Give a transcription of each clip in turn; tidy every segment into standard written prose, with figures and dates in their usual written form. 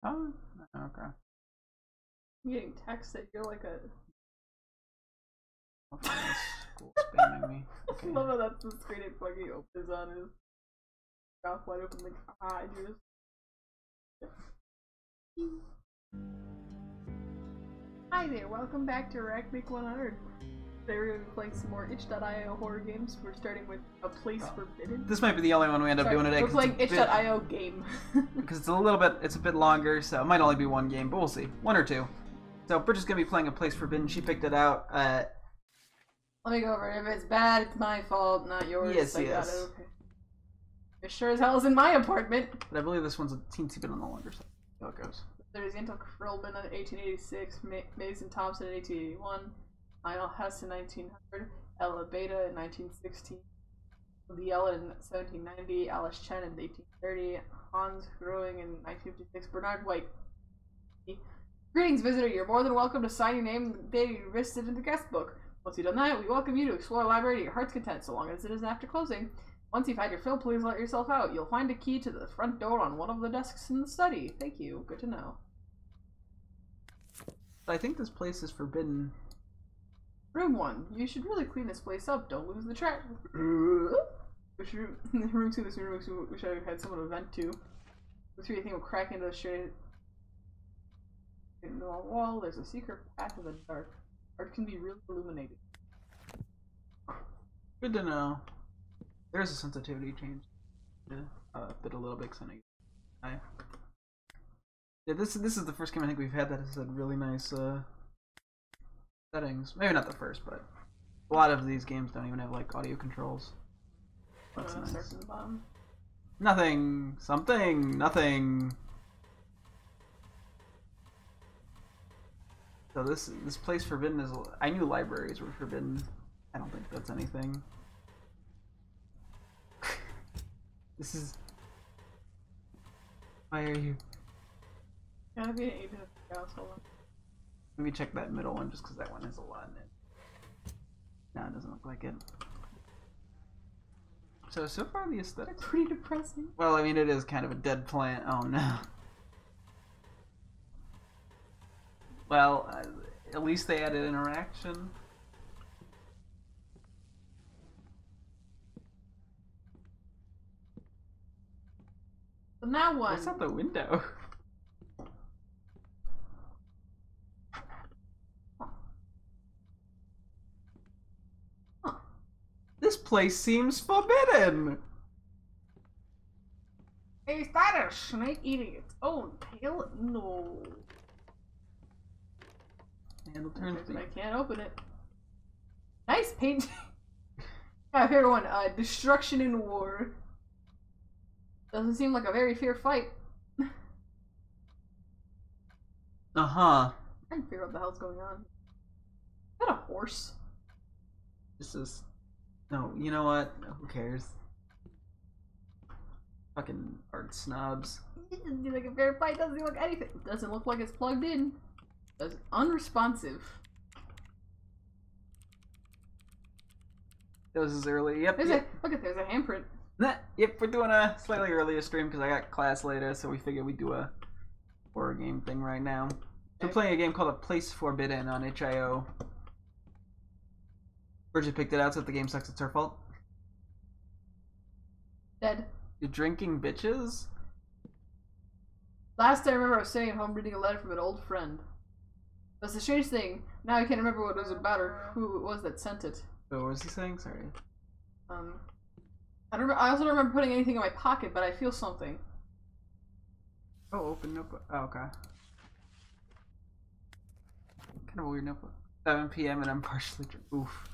Oh, okay. I'm getting text that you're like a. Okay, school spamming me. Okay. I love how that's the screen it fucking opens on his mouth wide open like, I do this. Hi there, welcome back to Arachnic 100. Today we're going to be playing some more itch.io horror games. We're starting with A Place Forbidden. This might be the only one we end up doing today. We're playing itch.io game. Because it's a bit longer, so it might only be one game, but we'll see. One or two. So Bridget's gonna be playing A Place Forbidden. She picked it out. Let me go over it. If it's bad, it's my fault, not yours. Yes, I yes. got it, okay. It sure as hell is in my apartment. But I believe this one's a teensy bit on the longer side. How it goes. There's Anton Krillman in 1886, Mason Thompson in 1881, Lionel Hess in 1900, Ella Beta in 1916, Lee Ellen in 1790, Alice Chen in 1830, Hans Groing in 1956, Bernard White. Greetings, visitor. You're more than welcome to sign your name the day you listed in the guest book. Once you've done that, we welcome you to explore the library to your heart's content, so long as it isn't after closing. Once you've had your fill, please let yourself out. You'll find a key to the front door on one of the desks in the study. Thank you. Good to know. I think this place is forbidden. Room 1. You should really clean this place up. Don't lose the track. Which room? Room 2. This room which I had someone to vent to. Room 3. I think will crack into a straight into a wall. There's a secret path in the dark. Art can be really illuminated. Good to know. There's a sensitivity change. Bit a little bit, because yeah, this is the first game I think we've had that has had really nice settings. Maybe not the first, but a lot of these games don't even have like audio controls. That's nice. Start from the bottom. Nothing. Something. Nothing. So this place forbidden is. I knew libraries were forbidden. I don't think that's anything. This is. Why are you? Gotta be an 8 house. Hold on. Let me check that middle one just because that one has a lot in it. No, it doesn't look like it. So far the aesthetics Pretty depressing. Well, I mean, it is kind of a dead plant. Oh no. Well, at least they added interaction. But now one. What's out the window? Huh. This place seems forbidden. Is that a snake eating its own tail? No. Handle turns. I can't open it. Nice paint. Yeah, here one. Destruction in war. Doesn't seem like a very fair fight. Uh-huh. I can't figure out what the hell's going on. Is that a horse? This is... No, you know what? Who cares? Fucking art snobs. It doesn't seem like a fair fight. Doesn't seem like anything. It doesn't look like it's plugged in. It's unresponsive. This is early. Yep. Look at there's a handprint. Yep, we're doing a slightly earlier stream because I got class later, so we figured we'd do a horror game thing right now. We're playing a game called A Place Forbidden on itch.io. Bridget picked it out, so if the game sucks, it's her fault. Dead. You're drinking bitches? Last I remember I was sitting at home reading a letter from an old friend. That's the strange thing. Now I can't remember what it was about or who it was that sent it. Oh, what was he saying? Sorry. I also don't remember putting anything in my pocket, but I feel something. Oh, open notebook. Oh, okay. Kind of a weird notebook. 7 p.m. and I'm partially drunk. Oof.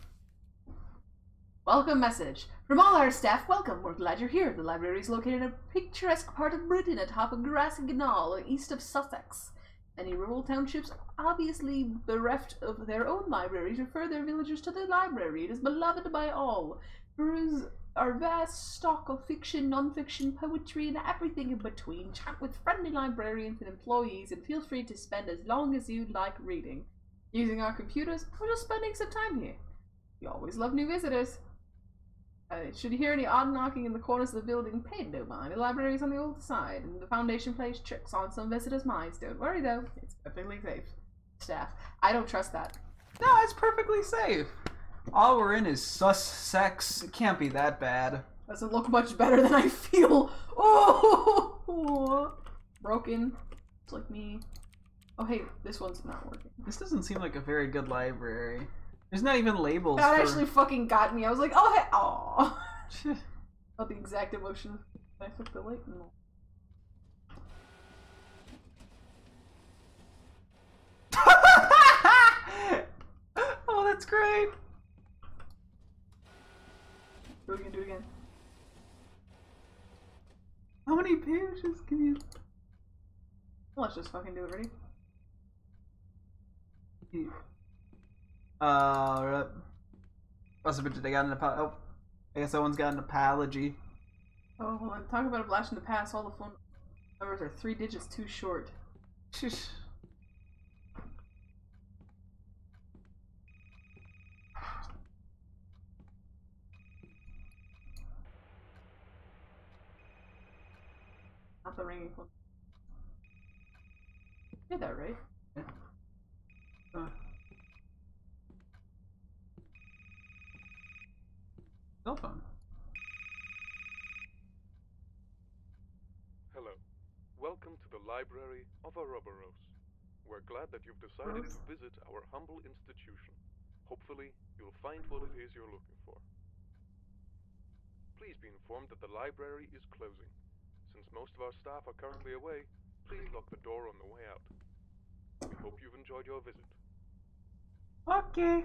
Welcome message. From all our staff, welcome. We're glad you're here. The library is located in a picturesque part of Britain atop a grassy canal east of Sussex. Many rural townships, obviously bereft of their own libraries, refer their villagers to the library. It is beloved by all. Peruse our vast stock of fiction, non-fiction, poetry, and everything in between. Chat with friendly librarians and employees, and feel free to spend as long as you'd like reading. Using our computers, or just spending some time here. We always love new visitors. Should you hear any odd knocking in the corners of the building, pay no mind. The library is on the old side, and the Foundation plays tricks on some visitors' minds. Don't worry, though. It's perfectly safe. Staff. I don't trust that. No, it's perfectly safe. All we're in is sus sex. It can't be that bad. Doesn't look much better than I feel. Oh! Broken. It's like me. Oh, hey, this one's not working. This doesn't seem like a very good library. There's not even labels. That actually fucking got me. I was like, oh, hey, aw. Felt the exact emotion. Can I flip the light? No. Oh, that's great. Do it again, do it again. How many pages can you... Let's just fucking do it. Ready? Must have been they got an oh, I guess that one's got an apology. Oh, hold on. Talk about a blast from the past. All the phone numbers are 3 digits too short. Shush. Not the ringing phone. You did that right? Yeah. Cell phone. Hello. Welcome to the Library of Ouroboros. We're glad that you've decided to visit our humble institution. Hopefully, you'll find what it is you're looking for. Please be informed that the library is closing. Since most of our staff are currently away, please lock the door on the way out. We hope you've enjoyed your visit. Okay.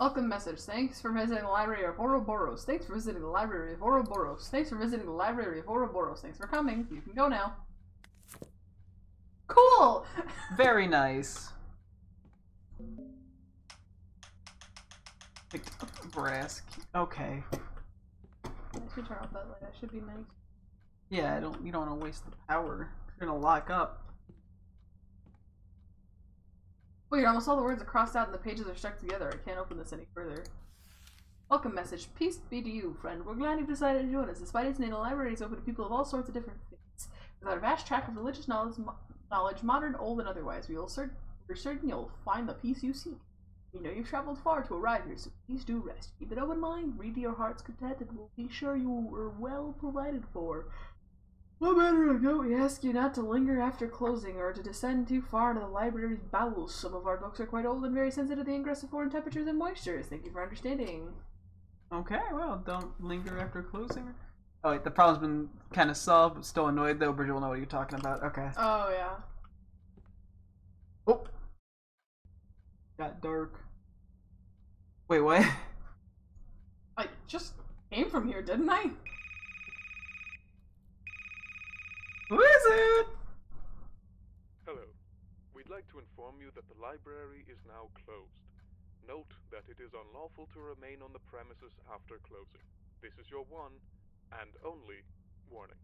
Welcome message. Thanks for visiting the Library of Ouroboros. Thanks for visiting the Library of Ouroboros. Thanks for visiting the Library of Ouroboros. Thanks for coming. You can go now. Cool! Very nice. Brass key. Okay. I should turn off that light. That should be nice. Yeah, you don't want to waste the power. You're gonna lock up. Wait, almost all the words are crossed out and the pages are stuck together. I can't open this any further. Welcome message. Peace be to you, friend. We're glad you've decided to join us. Despite its name, the library is open to people of all sorts of different faiths. Without a vast track of religious knowledge, modern, old, and otherwise, we're certain you'll find the peace you seek. We know you've traveled far to arrive here, so please do rest. Keep an open mind, read to your heart's content, and we'll be sure you are well provided for. No matter of note, we ask you not to linger after closing or to descend too far into the library's bowels. Some of our books are quite old and very sensitive to the ingress of foreign temperatures and moistures. Thank you for understanding. Okay, well, don't linger after closing. Oh, wait, the problem's been kind of solved, but still annoyed though. Bridget will know what you're talking about. Okay. Oh, yeah. Oh. Got dark. Wait, what? I just came from here, didn't I? Who is it? Hello. We'd like to inform you that the library is now closed. Note that it is unlawful to remain on the premises after closing. This is your one and only warning.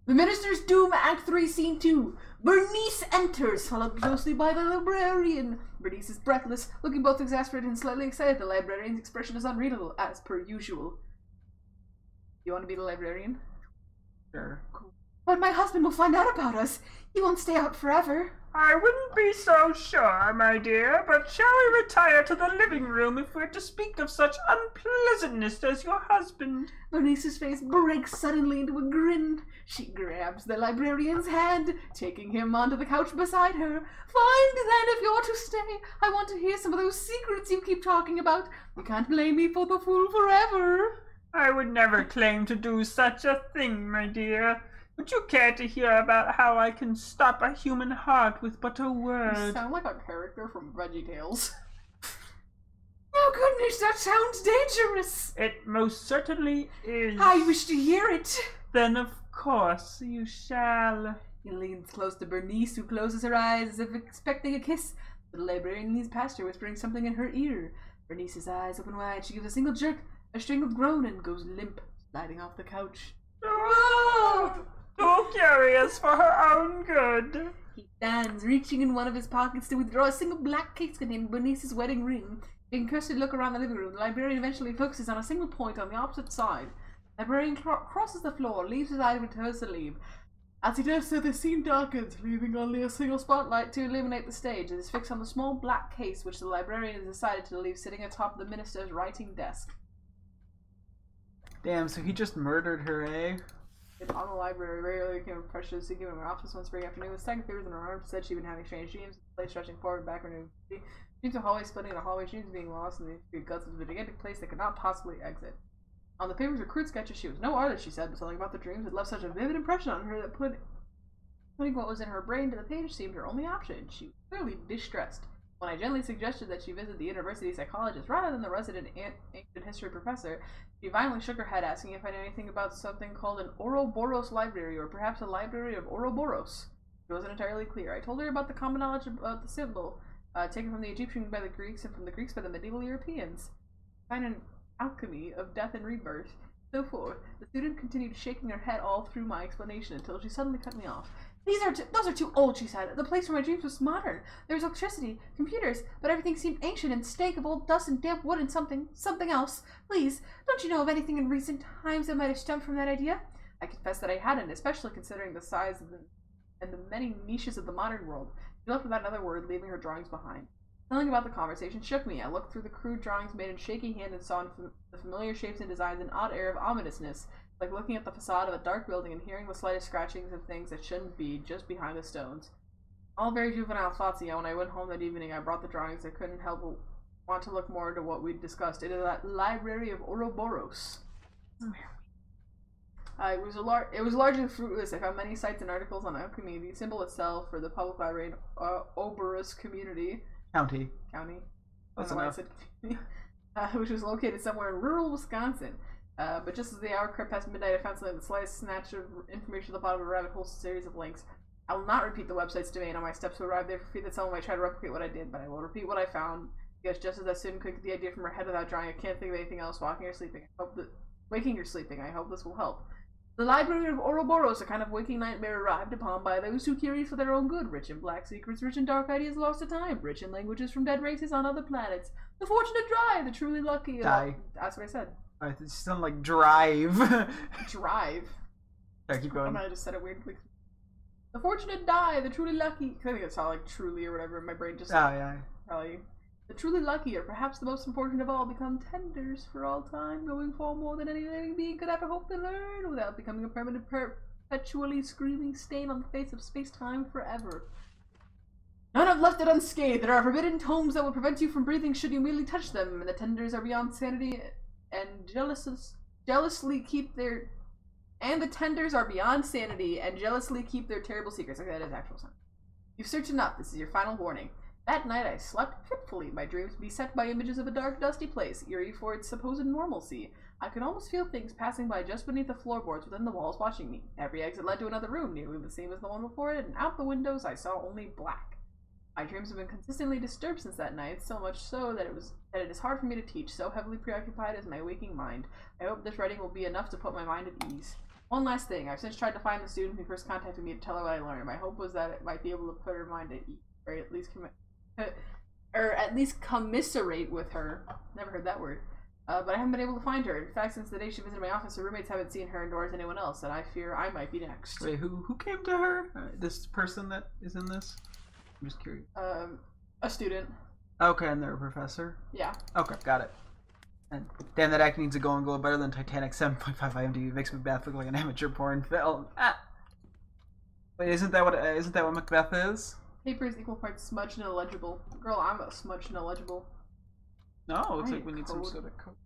The Minister's Doom, Act 3, Scene 2. Bernice enters, followed closely by the librarian. Bernice is breathless, looking both exasperated and slightly excited. The librarian's expression is unreadable, as per usual. You want to be the librarian? Sure. Cool. But my husband will find out about us. He won't stay out forever. I wouldn't be so sure, my dear, but shall we retire to the living room if we're to speak of such unpleasantness as your husband? Bernice's face breaks suddenly into a grin. She grabs the librarian's hand, taking him onto the couch beside her. Fine, then, if you're to stay. I want to hear some of those secrets you keep talking about. You can't blame me for the fool forever. I would never claim to do such a thing, my dear. Would you care to hear about how I can stop a human heart with but a You word? sound like a character from VeggieTales. Oh goodness, that sounds dangerous. It most certainly is. I wish to hear it. Then of course you shall. He leans close to Bernice, who closes her eyes as if expecting a kiss. The librarian leans past her, whispering something in her ear. Bernice's eyes open wide. She gives a single jerk, a strangled groan, and goes limp, sliding off the couch. Oh, too curious for her own good. He stands, reaching in one of his pockets to withdraw a single black case containing Bernice's wedding ring. Taking a cursory look around the living room, the librarian eventually focuses on a single point on the opposite side. The librarian crosses the floor, leaves his item and turns to leave. As he does so, the scene darkens, leaving only a single spotlight to illuminate the stage. It is fixed on the small black case which the librarian has decided to leave sitting atop the minister's writing desk. Damn, so he just murdered her, eh? On the library, regularly came precious seeking in her office one spring afternoon. With second fingers in her arms, said she'd been having strange dreams, place stretching forward and backward in dreams of hallways splitting in the hallway, dreams being lost in the street guts of a gigantic place they could not possibly exit. On the papers were crude sketches. She was no artist, she said, but something about the dreams had left such a vivid impression on her that putting what was in her brain to the page seemed her only option. She was clearly distressed. When I gently suggested that she visit the university psychologist rather than the resident ancient history professor, she violently shook her head, asking if I knew anything about something called an Ouroboros library, or perhaps a library of Ouroboros. It wasn't entirely clear. I told her about the common knowledge about the symbol, taken from the Egyptian by the Greeks and from the Greeks by the medieval Europeans. Find an alchemy of death and rebirth. So forth. The student continued shaking her head all through my explanation until she suddenly cut me off. Those are too old, she said. The place where my dreams was modern. There was electricity, computers, but everything seemed ancient and stank of old dust and damp wood and something else. Please, don't you know of anything in recent times that might have stemmed from that idea? I confessed that I hadn't, especially considering the size of and the many niches of the modern world. She left without another word, leaving her drawings behind. Telling about the conversation shook me. I looked through the crude drawings made in shaky hand and saw the familiar shapes and designs an odd air of ominousness, like looking at the facade of a dark building and hearing the slightest scratchings of things that shouldn't be just behind the stones. All very juvenile thoughts, and yet when I went home that evening, I brought the drawings. I couldn't help but want to look more into what we'd discussed. It is that library of Ouroboros. It was largely fruitless. I found many sites and articles on alchemy. The symbol itself for the public library in Ouroboros County. That's enough. Which was located somewhere in rural Wisconsin. But just as the hour crept past midnight, I found something, the slightest snatch of information at the bottom of a rabbit hole series of links. I will not repeat the website's domain on my steps to arrive there for fear that someone might try to replicate what I did, but I will repeat what I found, because just as I soon could get the idea from her head without drawing, I can't think of anything else, waking or sleeping. I hope this will help. The Library of Ouroboros, a kind of waking nightmare arrived upon by those who curious for their own good, rich in black secrets, rich in dark ideas lost to time, rich in languages from dead races on other planets. The fortunate die, the truly lucky. Die. That's what I said. It sounded like drive. Drive. Yeah, keep going. I just said it weirdly. The fortunate die, the truly lucky. I think it sounded like truly or whatever. My brain just. Oh yeah. Probably. The truly lucky, or perhaps the most important of all, become tenders for all time, going far more than any living being could ever hope to learn, without becoming a permanent, perpetually screaming stain on the face of space-time forever. None have left it unscathed. There are forbidden tomes that will prevent you from breathing should you merely touch them, and the tenders are beyond sanity and jealously keep their terrible secrets. Okay, that is actual sentence. You've searched enough. This is your final warning. That night I slept fitfully, my dreams beset by images of a dark, dusty place, eerie for its supposed normalcy. I could almost feel things passing by just beneath the floorboards within the walls watching me. Every exit led to another room, nearly the same as the one before it, and out the windows I saw only black. My dreams have been consistently disturbed since that night, so much so that it is hard for me to teach, so heavily preoccupied is my waking mind. I hope this writing will be enough to put my mind at ease. One last thing, I've since tried to find the student who first contacted me to tell her what I learned. My hope was that it might be able to put her mind at ease, or at least commiserate with her. Never heard that word. But I haven't been able to find her. In fact, since the day she visited my office, her roommates haven't seen her, nor has anyone else, and I fear I might be next. Wait, who came to her? This person that is in this? I'm just curious. A student. Okay, and they're a professor? Yeah. Okay, got it. And damn, that acting needs to go and go better than Titanic 7.5 IMDb. Makes Macbeth look like an amateur porn film. Ah. Wait, isn't that what Macbeth is? Paper is equal parts smudged and illegible. Girl, I'm a smudged and illegible. No, it looks like we need some sort of code.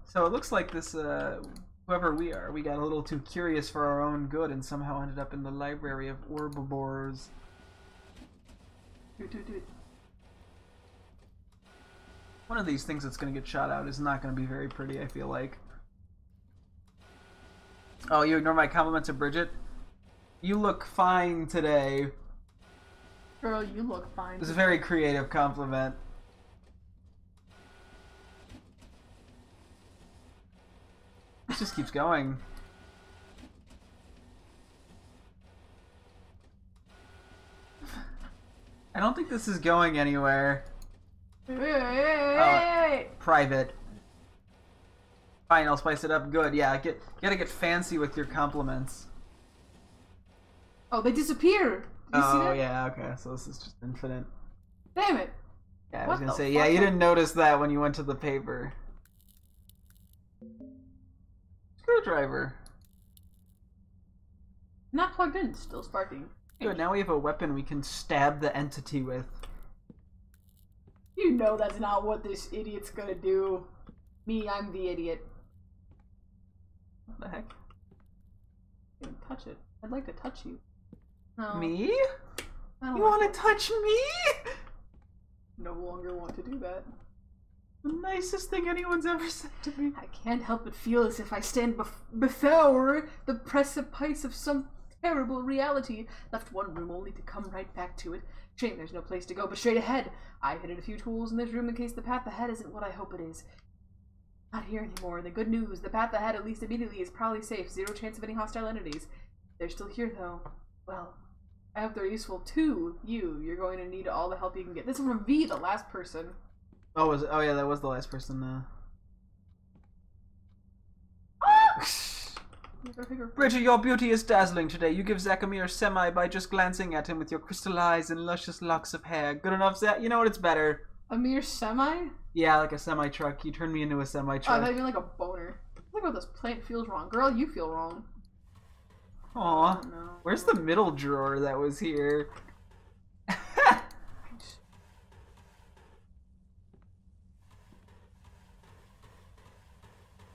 So it looks like this, whoever we are, we got a little too curious for our own good and somehow ended up in the library of Ouroboros. One of these things that's going to get shot out is not going to be very pretty, I feel like. Oh, you ignore my compliment to Bridget? You look fine today. Girl, you look fine. It's a very creative compliment. This just keeps going. don't think this is going anywhere. Hey. Private. Fine, I'll spice it up. Good, yeah. Gotta get fancy with your compliments. Oh, they disappear. Did you see that? Yeah, okay. So this is just infinite. Damn it. Yeah, I What was gonna the say, yeah, fuck? you didn't notice that when you went to the paper. Screwdriver. Not plugged in. Still sparking. Good, now we have a weapon we can stab the entity with. You know that's not what this idiot's gonna do. Me, I'm the idiot. What the heck? Don't touch it. I'd like to touch you. No. Me? I don't You like want to touch me? No longer want to do that. The nicest thing anyone's ever said to me. I can't help but feel as if I stand before the precipice of some terrible reality. Left one room only to come right back to it. Shame there's no place to go but straight ahead. I hidden a few tools in this room in case the path ahead isn't what I hope it is. Not here anymore. The good news, the path ahead, at least immediately, is probably safe. Zero chance of any hostile entities. They're still here though. Well, I hope they're useful to you. You're going to need all the help you can get. This is from V, the last person. Oh, was it? Oh yeah, that was the last person. Bridget, your beauty is dazzling today. You give Zack a mere semi by just glancing at him with your crystal eyes and luscious locks of hair. Good enough, Zack? You know what? It's better. A mere semi? Yeah, like a semi-truck. You turned me into a Oh, I semi-truck. thought you meant like a boner. Look how this plant feels wrong. Girl, you feel wrong. Aw. Oh, no. Where's the middle drawer that was here?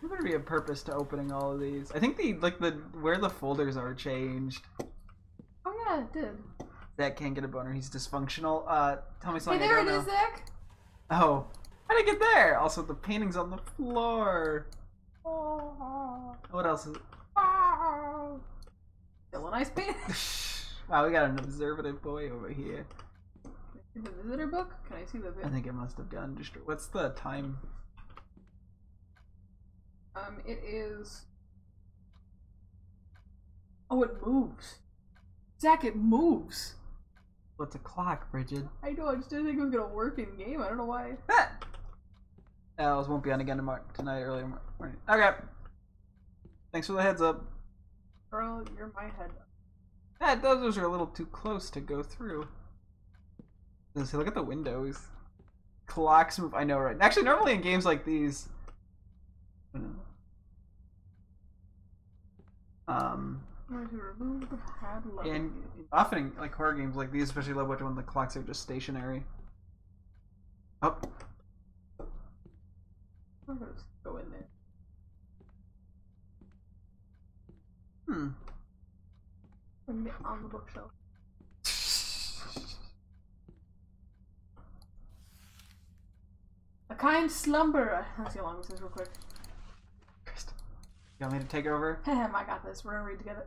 There better be a purpose to opening all of these. I think where the folders are changed. Oh yeah, it did. Zach can't get a boner. He's dysfunctional. Tell me Hey, something there I it don't is, know. Zach! Oh, how did I get there? Also, the painting's on the floor. What else is? Still a nice painting. Wow, we got an observative boy over here. Can I see the visitor book? Can I see the I think it must have gotten destroyed. What's the time? It is... Oh, it moves. Zach, it moves. What's a clock, Bridget? I know, I just didn't think it was gonna work in game. I don't know why. Those won't be on again tonight, early morning. Okay. Thanks for the heads up. Girl, you're my head. Those are a little too close to go through. See, look at the windows. Clocks move. I know, right? Actually, normally in games like these, I'm going to remove the padlock. and often in, like horror games like these, especially love when the clocks are just stationary. Oh, I'm gonna just go in there. hmm. I'm gonna get on the bookshelf. A kind slumber. Let's see how long this is real quick. You want me to take over? I got this. We're gonna read together.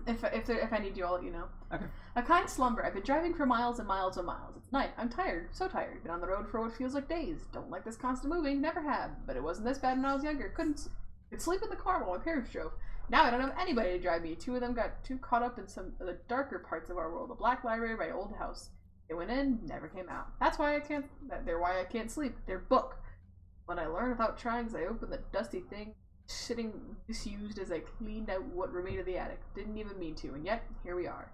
if I need you, I'll let you know. Okay. A kind slumber. I've been driving for miles and miles and miles. It's night. I'm tired. So tired. Been on the road for what feels like days. Don't like this constant moving. Never have. But it wasn't this bad when I was younger. Could sleep in the car while my parents drove. Now I don't have anybody to drive me. Two of them got too caught up in some of the darker parts of our world. A black library by old house. They went in, never came out. That's why I can't. They're why I can't sleep. Their book. When I learned without trying, as I opened the dusty thing, sitting disused as I cleaned out what remained of the attic. Didn't even mean to, and yet here we are.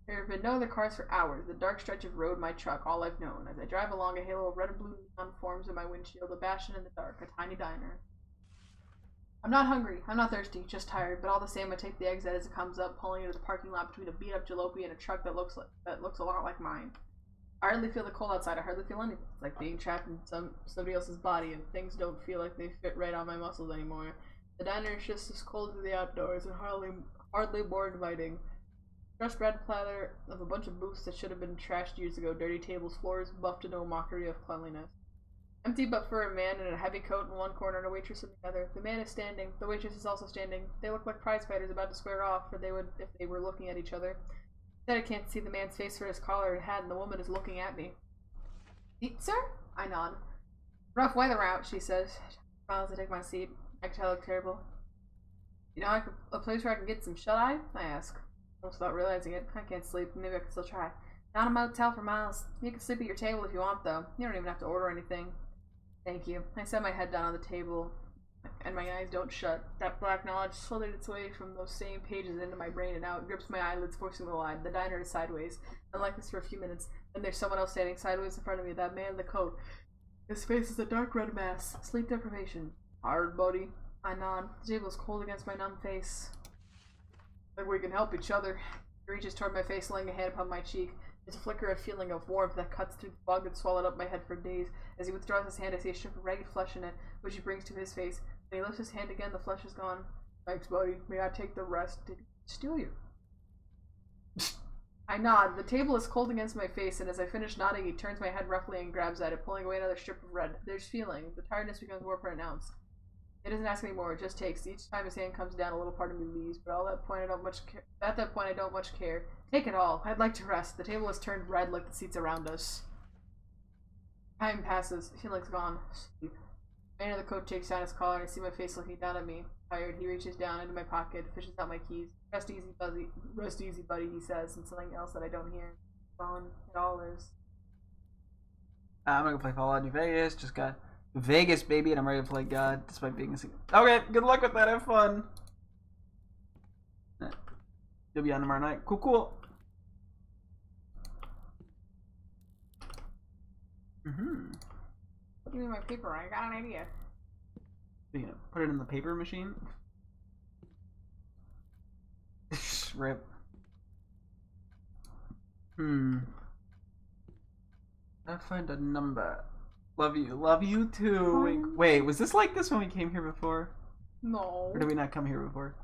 There have been no other cars for hours. The dark stretch of road, my truck, all I've known. As I drive along, a halo of red and blue neon forms in my windshield. A bastion in the dark, a tiny diner. I'm not hungry. I'm not thirsty. Just tired. But all the same, I take the exit as it comes up, pulling into the parking lot between a beat-up jalopy and a truck that looks a lot like mine. I hardly feel the cold outside. I hardly feel anything. It's like being trapped in somebody else's body, and things don't feel like they fit right on my muscles anymore. The diner is just as cold as the outdoors, and hardly more inviting. Crushed red platter of a bunch of booths that should have been trashed years ago. Dirty tables, floors buffed to no mockery of cleanliness. Empty but for a man in a heavy coat in one corner and a waitress in the other. The man is standing. The waitress is also standing. They look like prize fighters about to square off, or they would if they were looking at each other. Instead, I can't see the man's face for his collar and hat, and the woman is looking at me. Eat, sir? I nod. Rough weather out, she says. Smiles to take my seat. I can tell I look terrible. You know, a place where I can get some shut-eye? I ask. Almost without realizing it. I can't sleep. Maybe I can still try. Down a motel for miles. You can sleep at your table if you want, though. You don't even have to order anything. Thank you. I set my head down on the table, and my eyes don't shut. That black knowledge slithers its way from those same pages into my brain and out, grips my eyelids, forcing them wide. The diner is sideways. I'm like this for a few minutes. Then there's someone else standing sideways in front of me, that man in the coat. His face is a dark red mass. Sleep deprivation. Hard, buddy. I nod. The table is cold against my numb face. Like we can help each other. He reaches toward my face, laying a hand upon my cheek. There's a flicker of feeling of warmth that cuts through the fog that swallowed up my head for days. As he withdraws his hand, I see a strip of ragged flesh in it, which he brings to his face. When he lifts his hand again, the flesh is gone. Thanks, buddy. May I take the rest? Did he steal you? I nod. The table is cold against my face, and as I finish nodding, he turns my head roughly and grabs at it, pulling away another strip of red. There's feeling. The tiredness becomes more pronounced. It doesn't ask anymore, it just takes. Each time his hand comes down, a little part of me leaves, but at that point I don't much care. Take it all. I'd like to rest. The table has turned red like the seats around us. Time passes. Feeling's gone. Sleep. The man in the coat takes down his collar, and I see my face looking down at me. Tired, he reaches down into my pocket, fishes out my keys. Rest easy, buddy, he says, and something else that I don't hear. Gone. It all is. I'm gonna play Fallout New Vegas. Just got Vegas, baby, and I'm ready to play God, despite being a Okay, good luck with that. Have fun. You'll be on tomorrow night. Cool, cool. Give me my paper. I got an idea. You gonna put it in the paper machine? Rip. I find a number. Love you. Love you too. Wait, was this like this when we came here before? No. Or did we not come here before?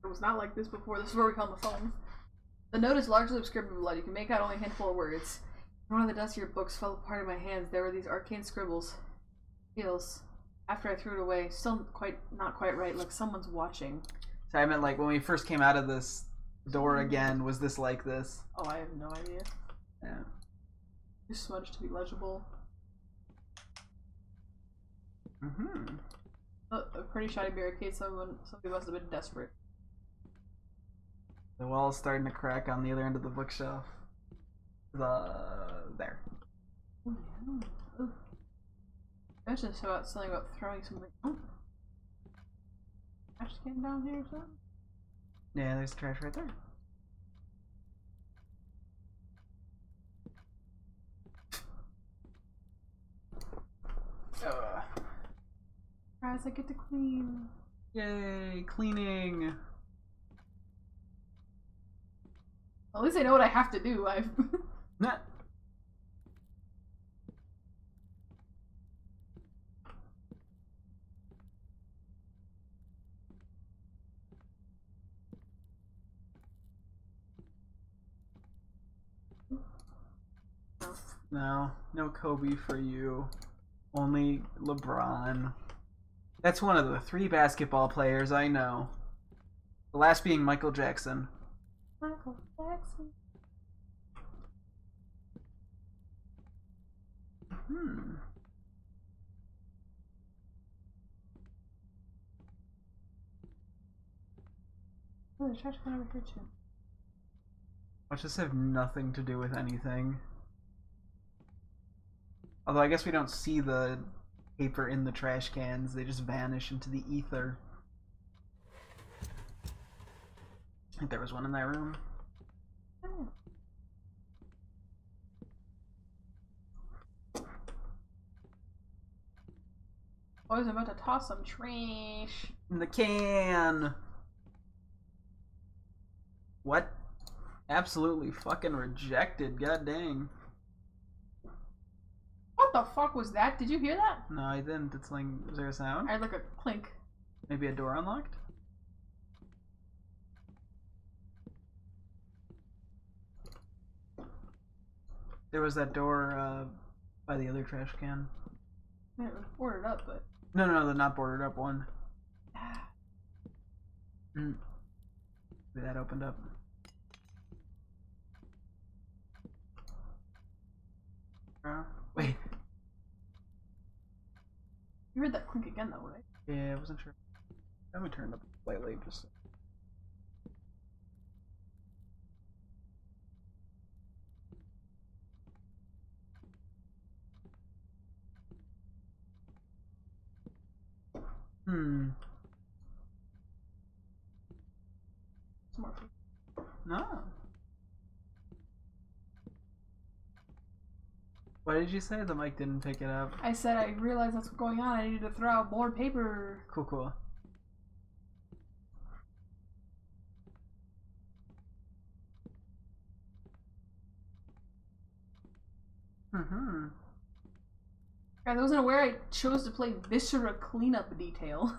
It was not like this before. This is where we call the phone. The note is largely obscured by blood. You can make out only a handful of words. One of the dustier books fell apart in my hands. There were these arcane scribbles. Feels. After I threw it away, still not quite right, like someone's watching. So I meant like when we first came out of this door again, was this like this? Oh, I have no idea. Yeah. Too smudged to be legible. A pretty shoddy barricade. Somebody must have been desperate. The wall's starting to crack on the other end of the bookshelf. There. Oh, yeah. Oh. Imagine something about throwing something. Oh. Trash can down here or something? Yeah, there's trash right there. Guys, I get to clean. Yay, cleaning. At least I know what I have to do. Nah. No Kobe for you. Only LeBron. That's one of the 3 basketball players I know. The last being Michael Jackson. Michael Jackson. Oh, the trash can over here too. Watch this have nothing to do with anything. Although I guess we don't see the paper in the trash cans, they just vanish into the ether. I think there was one in that room. Oh. I was about to toss some trash. In the can! What? Absolutely fucking rejected, god dang. What the fuck was that? Did you hear that? No, I didn't. It's like, is there a sound? I heard like a clink. Maybe a door unlocked? There was that door by the other trash can. I mean, it was boarded up, but... No, the not boarded up one. Maybe that opened up. Wait. You heard that clink again though, right? Yeah, I wasn't sure. Let me turn it up slightly, just... Hmm. It's more No. What did you say? The mic didn't pick it up. I said I realized that's what's going on. I needed to throw out more paper. Cool, cool. Mm-hmm. Guys, I wasn't aware I chose to play Viscera Cleanup Detail.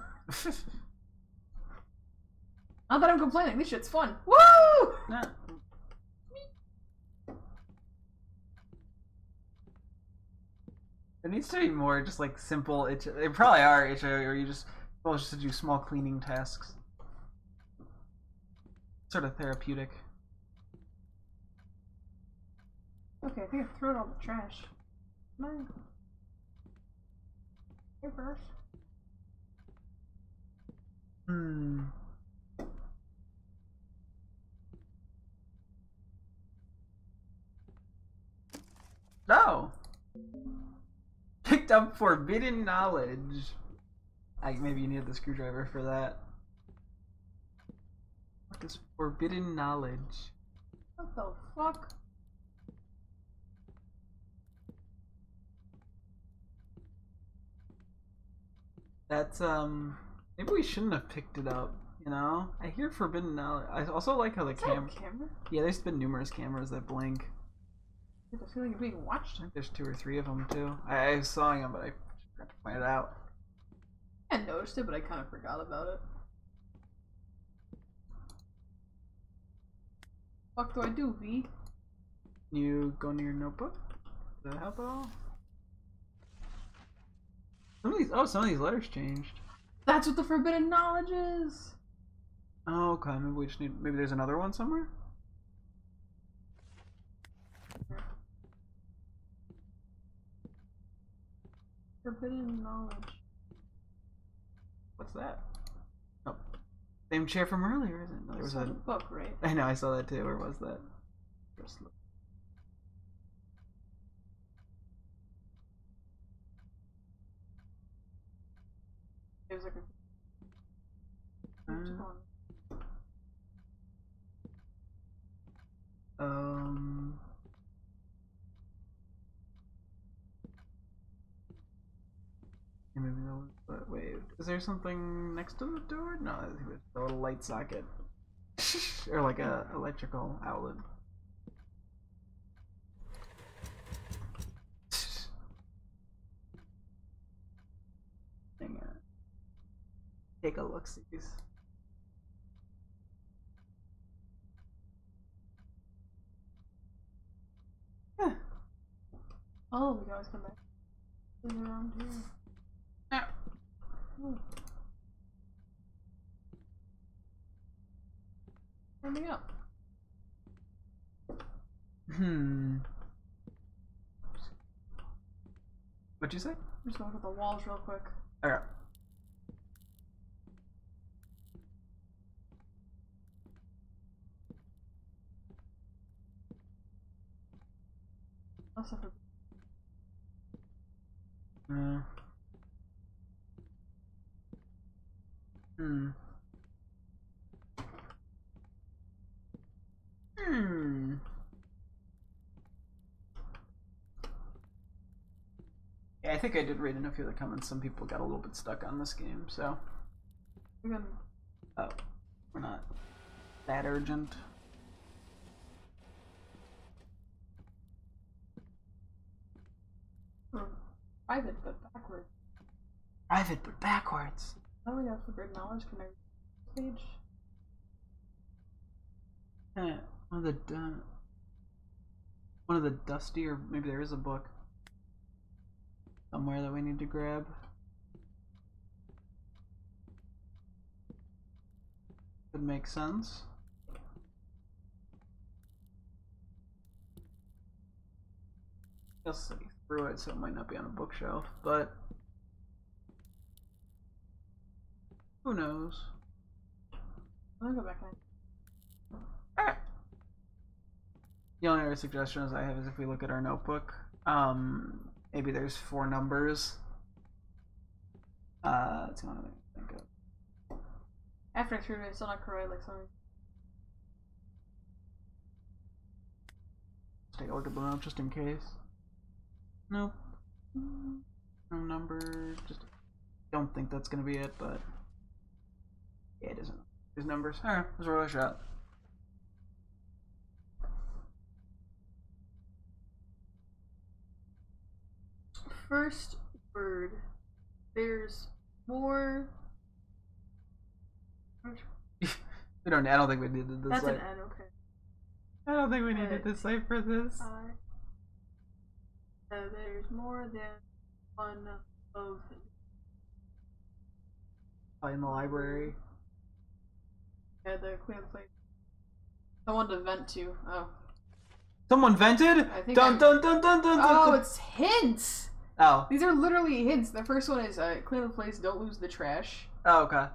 Not that I'm complaining, this shit's fun. Woo! Nah. There needs to be more just like simple They probably are HIO where you just just to do small cleaning tasks. Sort of therapeutic. Okay, I think I threw out all the trash. Can I? Here first. Hmm. No. Picked up forbidden knowledge. Maybe you need the screwdriver for that. What is forbidden knowledge? What the fuck? That's maybe we shouldn't have picked it up, you know? I hear forbidden knowledge. I also like how the Is that a camera? Yeah, there's been numerous cameras that blink. I have a feeling you're being watched. I think there's 2 or 3 of them too. I saw them, but I forgot to point it out. I noticed it, but I kind of forgot about it. What do I do, V? You go into your notebook? Does that help at all? Some of these letters changed. That's what the forbidden knowledge is! Oh, okay. Maybe we just maybe there's another one somewhere? Forbidden knowledge. What's that? Oh. Same chair from earlier, isn't it? No, there was It's a book, right? I know, I saw that too. Where was that? Just look. It was like a... Yeah, maybe that was. But wait, is there something next to the door? No, I think it's a little light socket, or like a electrical outlet. Hang on. Take a look, see. Oh, we can always come back. Is it around here? Yeah. Oh. Let me up. What'd you say? I'm just gonna look at the walls real quick. Alright. Also for... Yeah, I think I did read in a few of the comments. Some people got a little bit stuck on this game, so. Oh, we're not that urgent. Private, but backwards. Private, but backwards. How do we have forbidden knowledge? Can I read this page? Yeah, one of the dusty, or maybe there is a book somewhere that we need to grab. Could make sense. Just see through it, so it might not be on a bookshelf, but who knows? I'm gonna go back in. Alright. The only other suggestions I have is if we look at our notebook, maybe there's 4 numbers. That's the only thing I After I threw it, it's still not correct, like something. Let's take a look at the note just in case. Nope. No number. Just don't think that's gonna be it, but yeah, it isn't. These numbers. Alright, let's roll a shot. First word. There's more. We don't. I don't think we needed this. That's an N, okay. I don't think we needed to decipher this. There's more than one of. In the library. Yeah, the clean place. Someone to vent to. Oh. Someone vented? I think dun, dun, dun, dun, dun, oh, dun. it's hints! Oh. These are literally hints. The first one is clean the place, don't lose the trash. Oh, okay.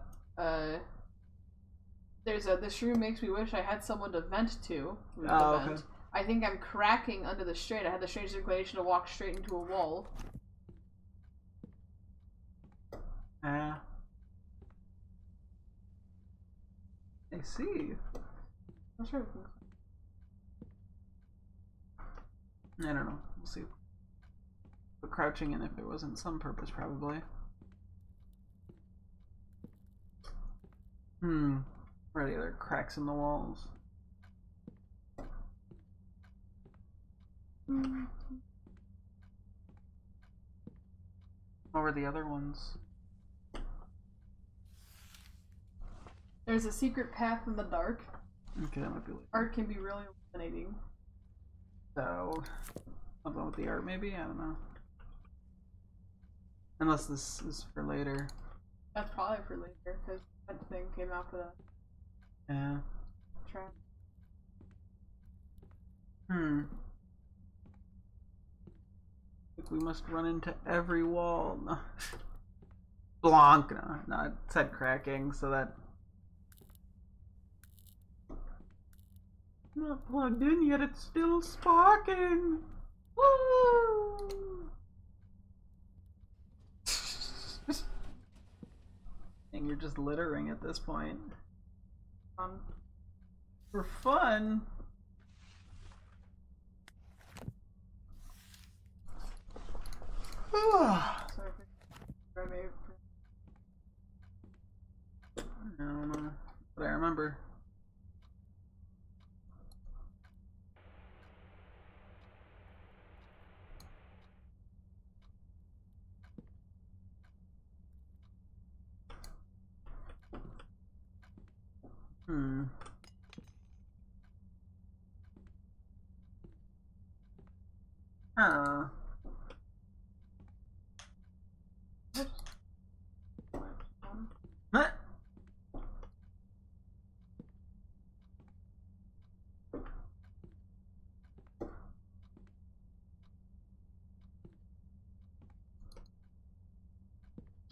There's this room makes me wish I had someone to vent to. Oh, okay. I think I'm cracking under the straight. I had the strange inclination to walk straight into a wall. I see. That's right. I don't know. We'll see. But crouching in if it wasn't some purpose, probably. Where are the other cracks in the walls? What were the other ones? There's a secret path in the dark. Okay, that might be like Art can be really illuminating. so. Something with the art, maybe? I don't know. Unless this is for later. That's probably for later, because that thing came out for that Yeah. track. Like we must run into every wall. No. Blanc. No, it said cracking, so that. Not plugged in yet, it's still sparking. Woo! And you're just littering at this point. For fun. Sorry for I don't know, but I remember. Huh?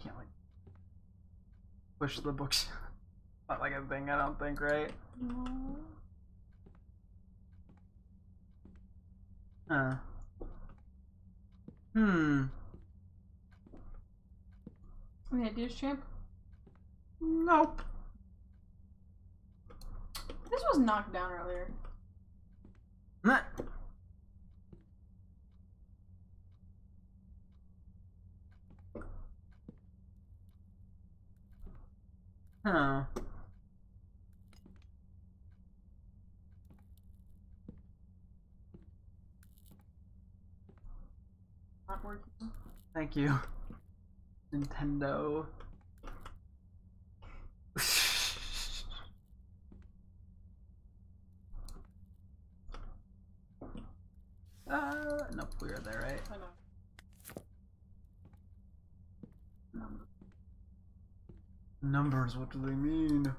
Can't like push the books. Not like a thing, I don't think, right? No. Huh. Any ideas, champ? Nope. This was knocked down earlier. Nah. Huh. Not working. Thank you, Nintendo. Nope, we were there, right? I know. Numbers, what do they mean?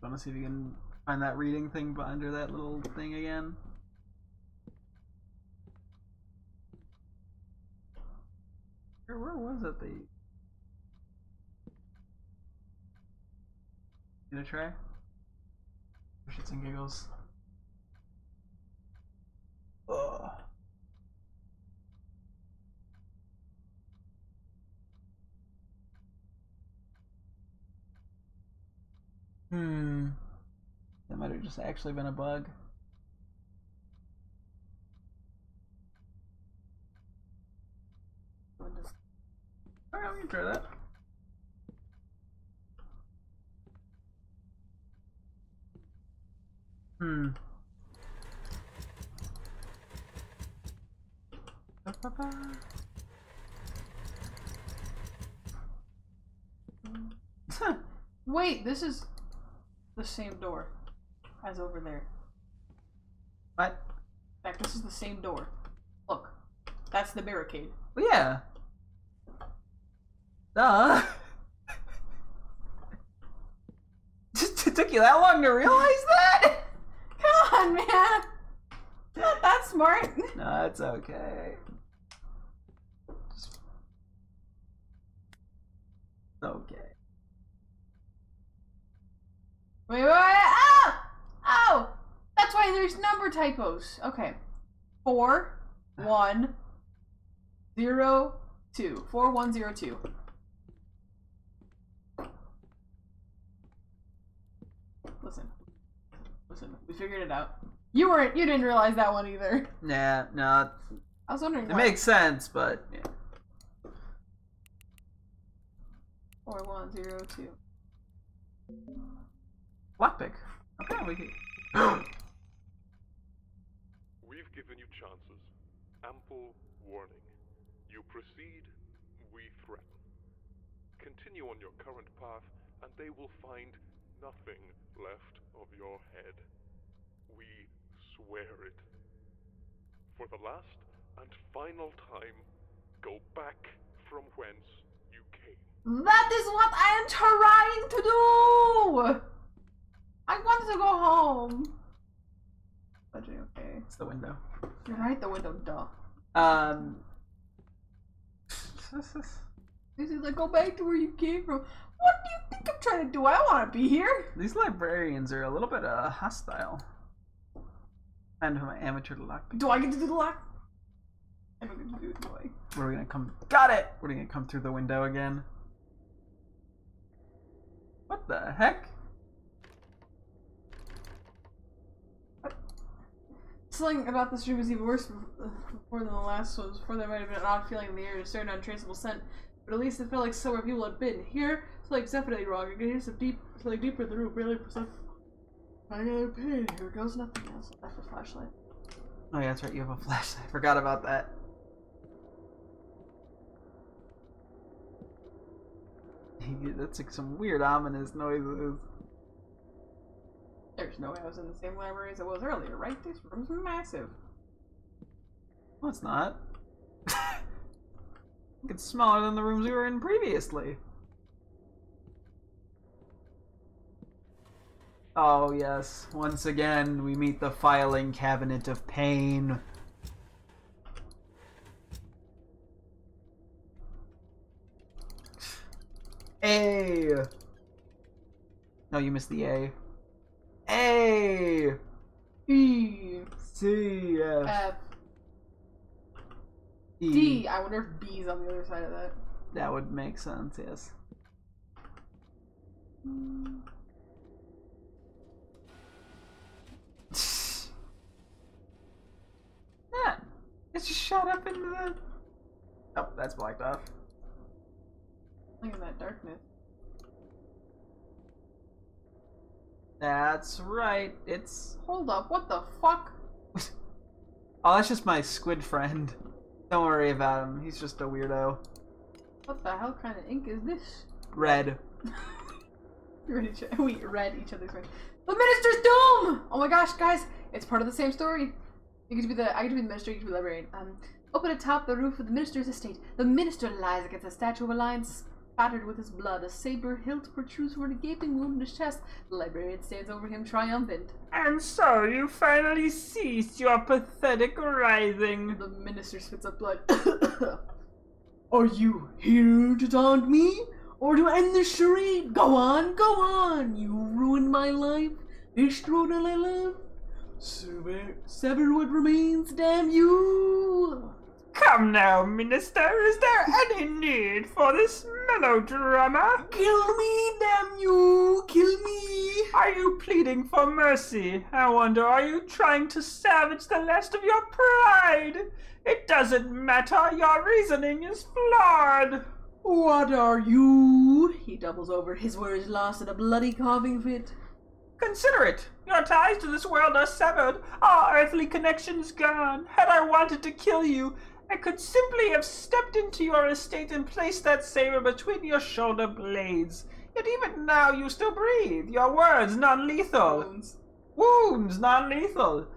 Wanna see if you can find that reading thing under that little thing again? Where was it? Gonna try? For shits and giggles. Ugh. That might have just actually been a bug. Alright, we can try that. Wait, this is the same door as over there. What? In fact, this is the same door. Look, that's the barricade. Well, yeah. Duh. Just it took you that long to realize that? Come on, man. Not that smart. No, it's okay. Okay. Wait, oh! Oh! That's why there's number typos. Okay. 4, 1, 0, 2. 4, 1, 0, 2. Listen, we figured it out. You didn't realize that one either. Yeah, no. I was wondering it makes sense, but yeah. 4, 1, 0, 2. Lockpick. Okay, we can. We've given you chances. Ample warning. You proceed, we threaten. Continue on your current path, and they will find nothing left of your head. We swear it. For the last and final time, go back from whence you came. That is what I am trying to do! I want to go home. Okay. It's the window. You're right, the window, duh. This is like, go back to where you came from. What do you think I'm trying to do? I don't want to be here. These librarians are a little bit hostile. And my amateur lock. Do I get to do the lock? I don't get to do it, do I? What are we gonna come? Got it! What are we gonna come through the window again? What the heck? Something about this room is even worse before than the last one. Before there might have been an odd feeling in the air, a certain untraceable scent, but at least it felt like somewhere people had been. Here, something's definitely wrong. I can hear something deeper in the room, barely perceptible. I got a pain. Here goes nothing else. I have a flashlight. Oh yeah, that's right. You have a flashlight. I forgot about that. That's like some weird ominous noises. There's no way I was in the same library as I was earlier, right? This room's massive. No, it's not. It's smaller than the rooms we were in previously. Oh yes, once again we meet the filing cabinet of pain. A. No, you missed the A. A. E. C. F. E. D. I wonder if B's on the other side of that. That would make sense, yes. Yeah, it just shot up into the... Oh, that's blacked off. Look at that darkness. That's right, it's... Hold up, what the fuck? Oh, that's just my squid friend. Don't worry about him, he's just a weirdo. What the hell kind of ink is this? Red. We read each other's names. The Minister's Doom! Oh my gosh, guys, it's part of the same story. I get to be the minister, you get to be the librarian. Up atop the roof of the minister's estate, the minister lies against a statue of a lion spattered with his blood. A saber hilt protrudes from a gaping wound in his chest. The librarian stands over him triumphant. And so you finally ceased your pathetic writhing. The minister spits up blood. Are you here to taunt me? Or to end the charade? Go on, go on! You ruined my life, destroyed my life. Sever what remains, damn you! Come now, Minister, is there any need for this melodrama? Kill me, damn you! Kill me! Are you pleading for mercy? I wonder, are you trying to salvage the last of your pride? It doesn't matter. Your reasoning is flawed. What are you? He doubles over, his words lost in a bloody coughing fit. Consider it. Your ties to this world are severed. Our earthly connections gone. Had I wanted to kill you, I could simply have stepped into your estate and placed that saber between your shoulder blades. Yet even now you still breathe. Your words non-lethal. Wounds non-lethal.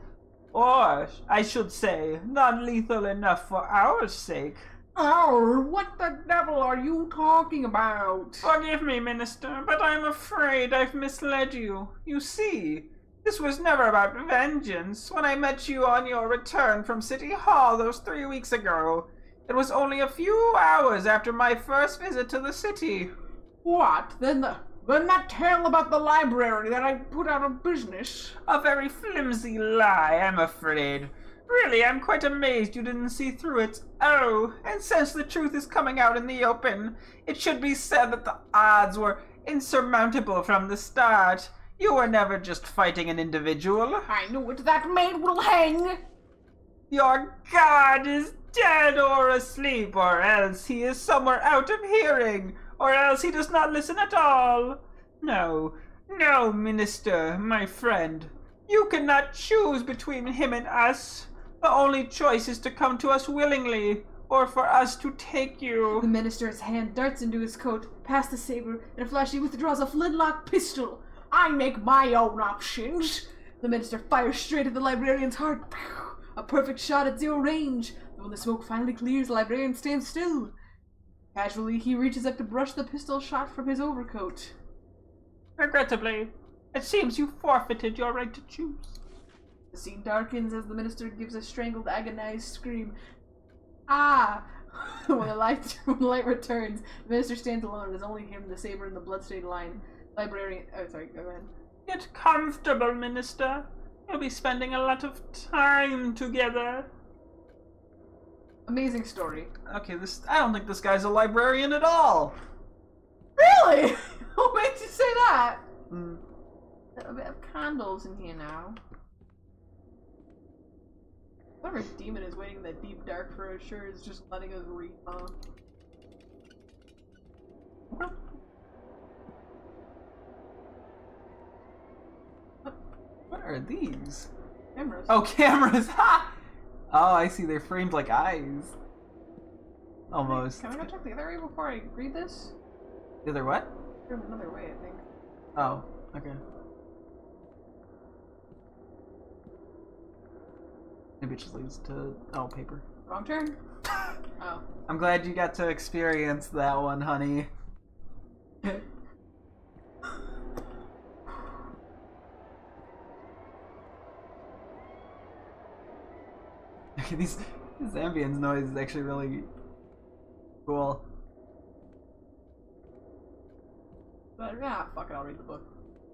Or, I should say, non-lethal enough for our sake. Oh, what the devil are you talking about? Forgive me, Minister, but I'm afraid I've misled you. You see, this was never about vengeance. When I met you on your return from City Hall those 3 weeks ago, it was only a few hours after my first visit to the city. What? Then that tale about the library that I put out of business? A very flimsy lie, I'm afraid. Really, I'm quite amazed you didn't see through it. Oh, and since the truth is coming out in the open, it should be said that the odds were insurmountable from the start. You were never just fighting an individual. I knew it. That maid will hang. Your god is dead or asleep, or else he is somewhere out of hearing, or else he does not listen at all. No, no, Minister, my friend. You cannot choose between him and us. The only choice is to come to us willingly, or for us to take you. The minister's hand darts into his coat, past the saber. In a flash, he withdraws a flintlock pistol. I make my own options. The minister fires straight at the librarian's heart. A perfect shot at zero range. But when the smoke finally clears, the librarian stands still. Casually, he reaches up to brush the pistol shot from his overcoat. Regrettably, it seems you forfeited your right to choose. The scene darkens as the minister gives a strangled, agonized scream. Ah! When the light returns, the minister stands alone. It is only him, the saber, and the bloodstained line. Librarian. Oh, sorry, go ahead. Get comfortable, Minister. You'll be spending a lot of time together. Amazing story. Okay, I don't think this guy's a librarian at all. Really? What makes you say that? Mm. A bit of candles in here now. Whatever demon is waiting in that deep dark for us sure is just letting us read, huh? What are these? Cameras. Oh, cameras! Ha! Oh, I see. They're framed like eyes. Almost. Can I go check the other way before I read this? The other what? There's another way, I think. Oh, okay. Maybe it just leads to paper. Wrong turn? Oh. I'm glad you got to experience that one, honey. Okay, this ambience noise is actually really cool. But yeah, fuck it, I'll read the book.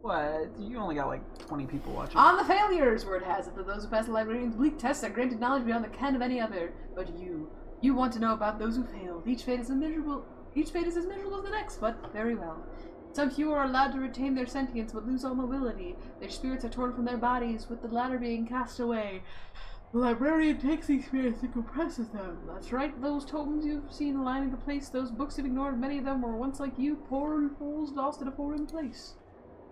What? You only got like 20 people watching. On the failures, word has it that those who pass the librarian's bleak tests are granted knowledge beyond the ken of any other. But you want to know about those who failed. Each fate is as miserable as the next, but very well. Some few are allowed to retain their sentience but lose all mobility. Their spirits are torn from their bodies, with the latter being cast away. The librarian takes these spirits and compresses them. That's right, those totems you've seen lining the place, those books you've ignored, many of them were once like you, poor fools lost in a foreign place.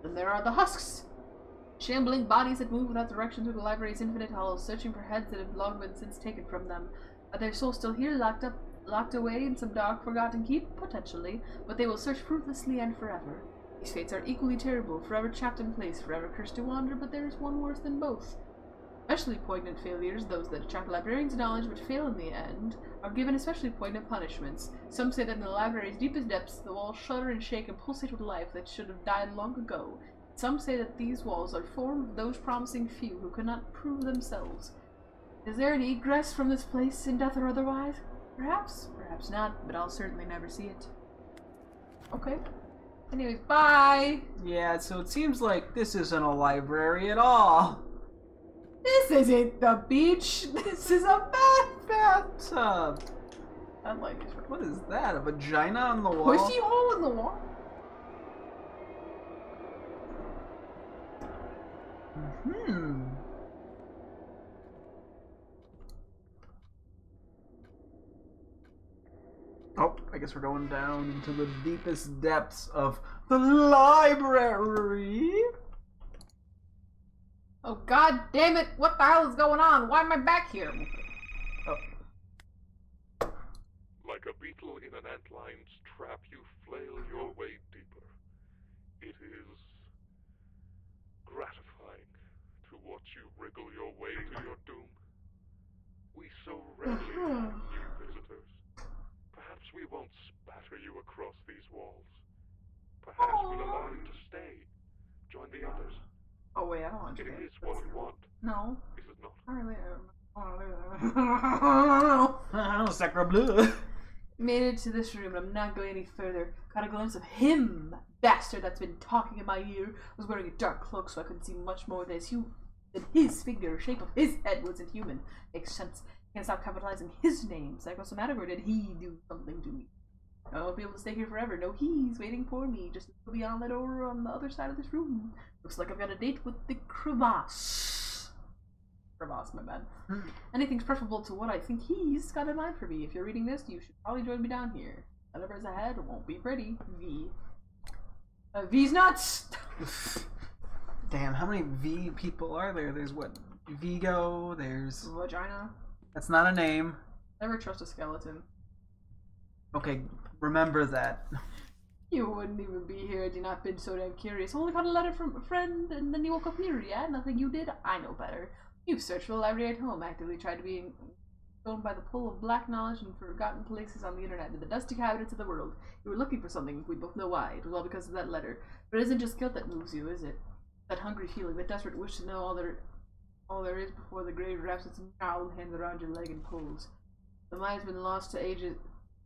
Then there are the husks. Shambling bodies that move without direction through the library's infinite halls, searching for heads that have long been since taken from them. Are their souls still here, locked away in some dark, forgotten keep? Potentially, but they will search fruitlessly and forever. These fates are equally terrible, forever trapped in place, forever cursed to wander, but there is one worse than both. Especially poignant failures, those that attract librarians' knowledge but fail in the end, are given especially poignant punishments. Some say that in the library's deepest depths the walls shudder and shake and pulsate with life that should have died long ago. Some say that these walls are formed of those promising few who cannot prove themselves. Is there an egress from this place, in death or otherwise? Perhaps, perhaps not, but I'll certainly never see it. Okay. Anyways, bye! Yeah, so it seems like this isn't a library at all. This isn't the beach. This is a bathtub. I like it. What is that? A vagina on the wall? Pussy hole in the wall? Hmm. Oh, I guess we're going down into the deepest depths of the library. Oh god damn it! What the hell is going on? Why am I back here? Oh. Like a beetle in an antline's trap, you flail your way deeper. It is gratifying to watch you wriggle your way to your doom. We so rarely have new visitors. Perhaps we won't spatter you across these walls. Perhaps we'll allow you to stay. Join the others. Oh wait, I don't want to. It is what you want. No. Is it not? I really don't. Sacre bleu. Made it to this room, and I'm not going any further. Caught a glimpse of him, bastard that's been talking in my ear. Was wearing a dark cloak, so I couldn't see much more than his figure, shape of his head wasn't human. Makes sense. Can't stop capitalizing his name. It's like, what's the matter? Or did he do something to me? I won't be able to stay here forever. No, he's waiting for me, just beyond that door on the other side of this room. Looks like I've got a date with the crevasse. Crevasse, my bad. Anything's preferable to what I think he's got in mind for me. If you're reading this, you should probably join me down here. Whatever's ahead won't be pretty. V. V's nuts! Damn, how many V people are there? There's what? Vigo, there's... Vagina. That's not a name. Never trust a skeleton. Okay, remember that. You wouldn't even be here had you not been so damn curious. Only got a letter from a friend, and then you woke up here, yeah? Nothing you did? I know better. You've searched for the library at home, actively tried to be thrown by the pull of black knowledge and forgotten places on the internet and the dusty cabinets of the world. You were looking for something, we both know why. It was all because of that letter. But it isn't just guilt that moves you, is it? That hungry feeling, that desperate wish to know all there is before the grave wraps its gnarled hand around your leg and pulls. The mind's been lost to ages.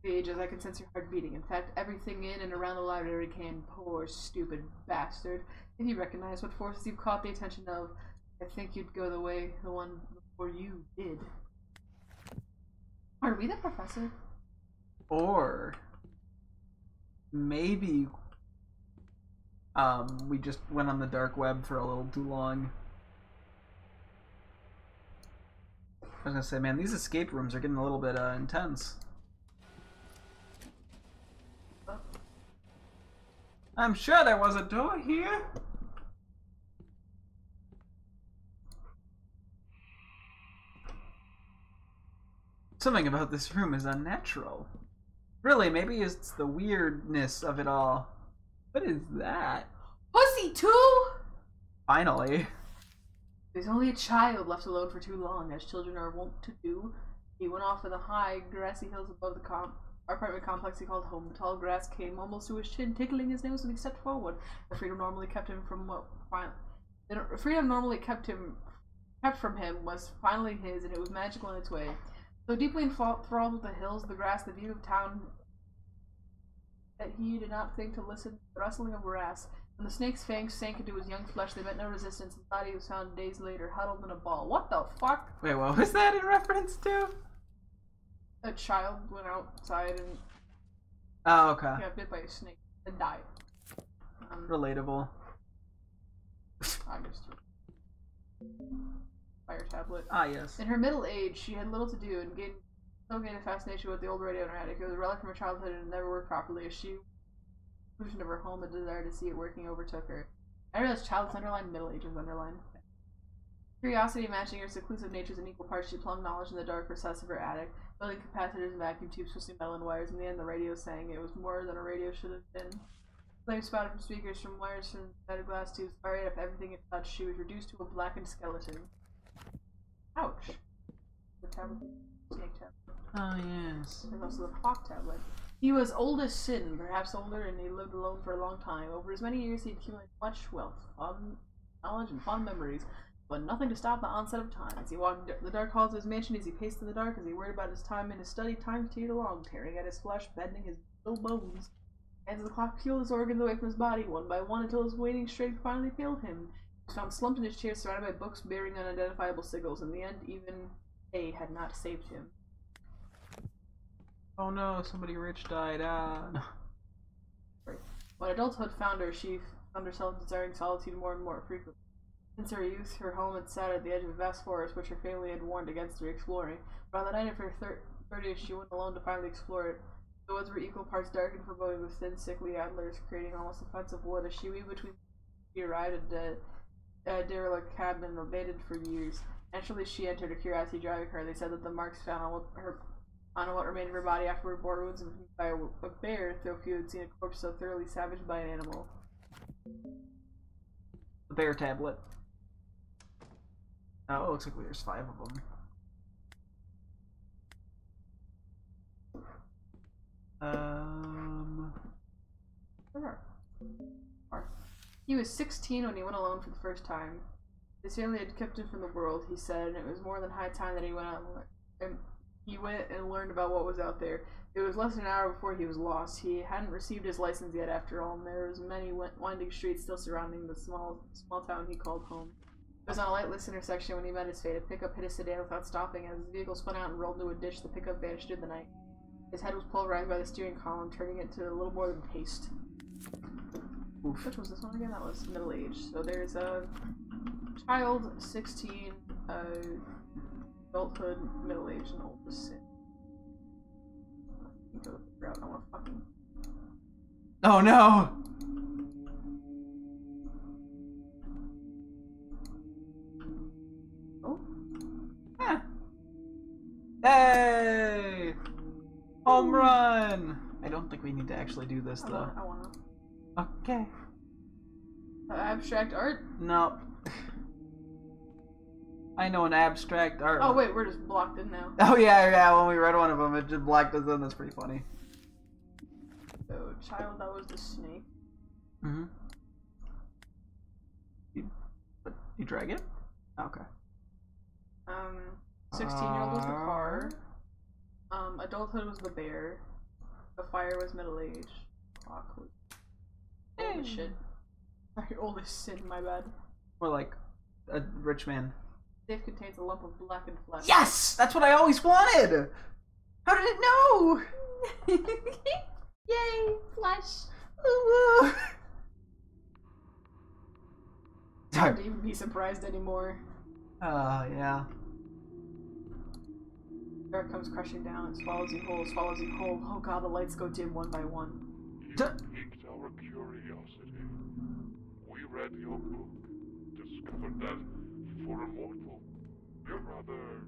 I can sense your heart beating. In fact, everything in and around the library can. Poor, stupid bastard. If you recognize what forces you've caught the attention of, I think you'd go the one before you did. Are we the professor? Or maybe we just went on the dark web for a little too long. I was gonna say, man, these escape rooms are getting a little bit intense. I'm sure there was a door here. Something about this room is unnatural. Really, maybe it's the weirdness of it all. What is that? Pussy too? Finally. There's only a child left alone for too long, as children are wont to do. He went off to the high, grassy hills above the apartment complex he called home. The tall grass came almost to his chin, tickling his nose when he stepped forward. The freedom normally kept from him was finally his, and it was magical in its way. So deeply enthralled with the hills, the grass, the view of town, that he did not think to listen to the rustling of grass. When the snake's fangs sank into his young flesh, they met no resistance, and thought he was found days later, huddled in a ball. What the fuck? Wait, what was that in reference to? A child went outside and Oh, okay. got bit by a snake and died. Relatable. I just fire tablet. Ah, yes. In her middle age, she had little to do and gained a fascination with the old radio in her attic. It was a relic from her childhood and it never worked properly. As she of her home, a desire to see it working overtook her. I realized child's underlined, middle age is underlined. Curiosity matching her seclusive natures in equal parts, she plumbed knowledge in the dark recess of her attic, building capacitors and vacuum tubes, twisting metal wires. In the end, the radio sang. It was more than a radio should have been. Flames spouted from speakers, from wires from metal glass tubes, fired up everything it touched. She was reduced to a blackened skeleton. Ouch. The tablet. Snake tablet. Oh, yes. There's also the hawk tablet. He was old as sin, perhaps older, and he lived alone for a long time. Over his many years, he accumulated much wealth, fun knowledge, and fond memories, but nothing to stop the onset of time. As he walked the dark halls of his mansion, as he paced in the dark, as he worried about his time in his study, time teared along, tearing at his flesh, bending his little bones. As the clock peeled his organs away from his body, one by one, until his waning strength finally failed him. He was found slumped in his chair, surrounded by books bearing unidentifiable sigils. In the end, even they had not saved him. Oh no, somebody rich died. No. When adulthood found her, she found herself desiring solitude more and more frequently. Since her youth, her home had sat at the edge of a vast forest, which her family had warned against her exploring. But on the night of her 30th, she went alone to finally explore it. The woods were equal parts dark and foreboding, with thin, sickly antlers creating almost offensive wood. As she weaved between, she arrived at a derelict cabin abandoned for years. Naturally, she entered, her curiosity driving her. They said that the marks found on what remained of her body after bore wounds by a bear, though few had seen a corpse so thoroughly savaged by an animal. The bear tablet. Oh, it looks like there's 5 of them. He was 16 when he went alone for the first time. His family had kept him from the world, he said, and it was more than high time that he went out and he went and learned about what was out there. It was less than an hour before he was lost. He hadn't received his license yet, after all, and there was many winding streets still surrounding the small town he called home. It was on a lightless intersection when he met his fate. A pickup hit a sedan without stopping. As his vehicle spun out and rolled into a ditch, the pickup vanished in the night. His head was pulverized by the steering column, turning it to a little more than paste. Oof. Which was this one again? That was middle age. So there's a child, 16, adulthood, middle age, and old is 6. I want to fucking. Oh no! Oh? Huh. Hey! Home run! I don't think we need to actually do this though. I wanna. Okay. Abstract art? No. I know an abstract art. Oh wait, we're just blocked in now. Oh yeah, when we read one of them, it just blocked us in. That's pretty funny. So, child, that was the snake. Mm-hmm. You drag it? Okay. 16-year-old was the car. Adulthood was the bear. The fire was middle age. Clock was old as shit. Sorry, old as sin, my bad. Or like a rich man. Safe contains a lump of blackened flesh. Yes! That's what I always wanted! How did it know? Yay, flesh! I don't even be surprised anymore. Yeah. Dark comes crushing down and swallows you whole, swallows you whole. Oh god, the lights go dim one by one. You piqued our curiosity. We read your book, discovered that for a mortal, you're rather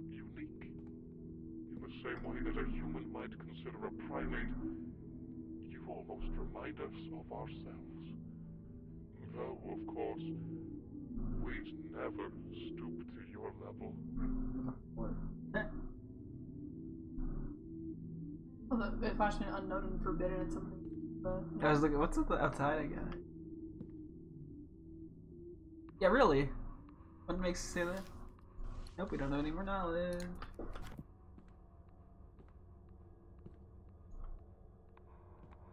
unique. In the same way that a human might consider a primate, you almost remind us of ourselves. Though, of course, we'd never stoop to your level. Well, the flashman unknown and forbidden and something. I was looking, what's outside again? Yeah, really? What makes you say that? Nope, we don't know any more knowledge.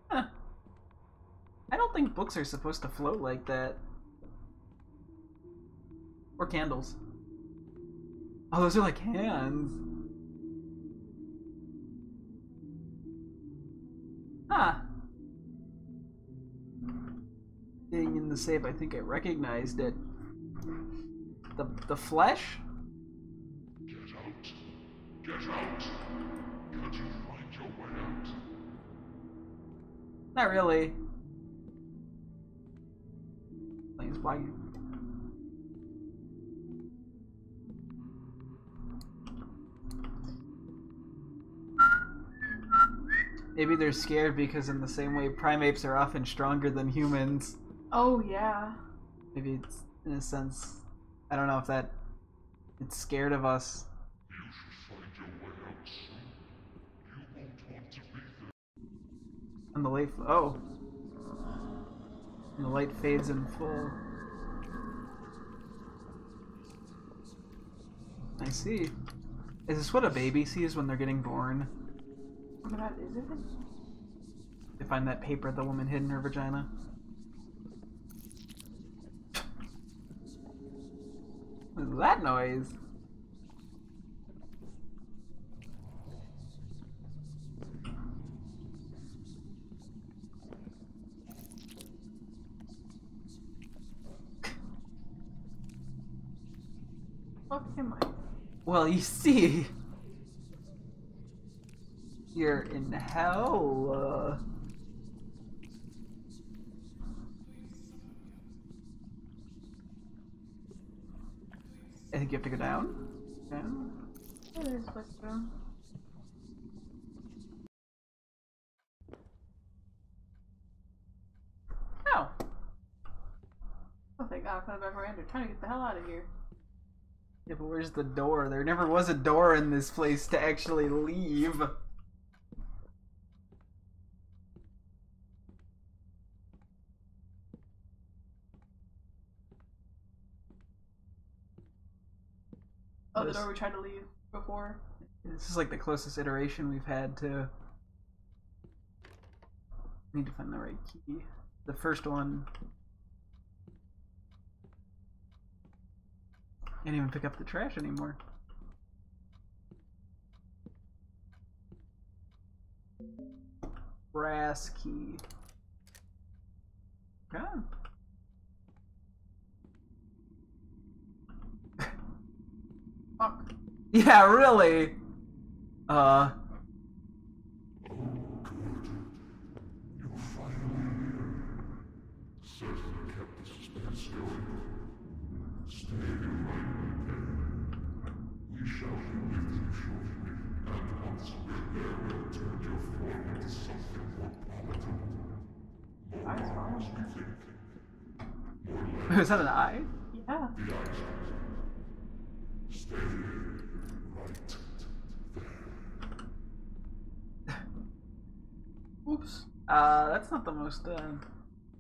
Huh. I don't think books are supposed to float like that. Or candles. Oh, those are like hands. Huh. Being in the safe, I think I recognized it. The flesh? Get out! Get out! Can't you find your way out? Not really. Things by you. Maybe they're scared because in the same way primates are often stronger than humans. Oh yeah. Maybe it's, in a sense, I don't know if that, it's scared of us. You should find your way out soon. You won't want to be there. And the light, oh. And the light fades in full. I see. Is this what a baby sees when they're getting born? Oh my god, is it? They find that paper the woman hid in her vagina. What is that noise? fuck am I? Well, you see, you're in hell. I think you have to go down. Down. Oh, there's a place to go. Oh. Oh, thank God, I found back around. They're trying to get the hell out of here. Yeah, but where's the door? There never was a door in this place to actually leave. Oh, the door we tried to leave before. This is like the closest iteration we've had to. Need to find the right key. The first one. Can't even pick up the trash anymore. Brass key. Okay. Fuck. Yeah, really. Eyes following me. Is that an eye? Yeah. Oops. That's not the most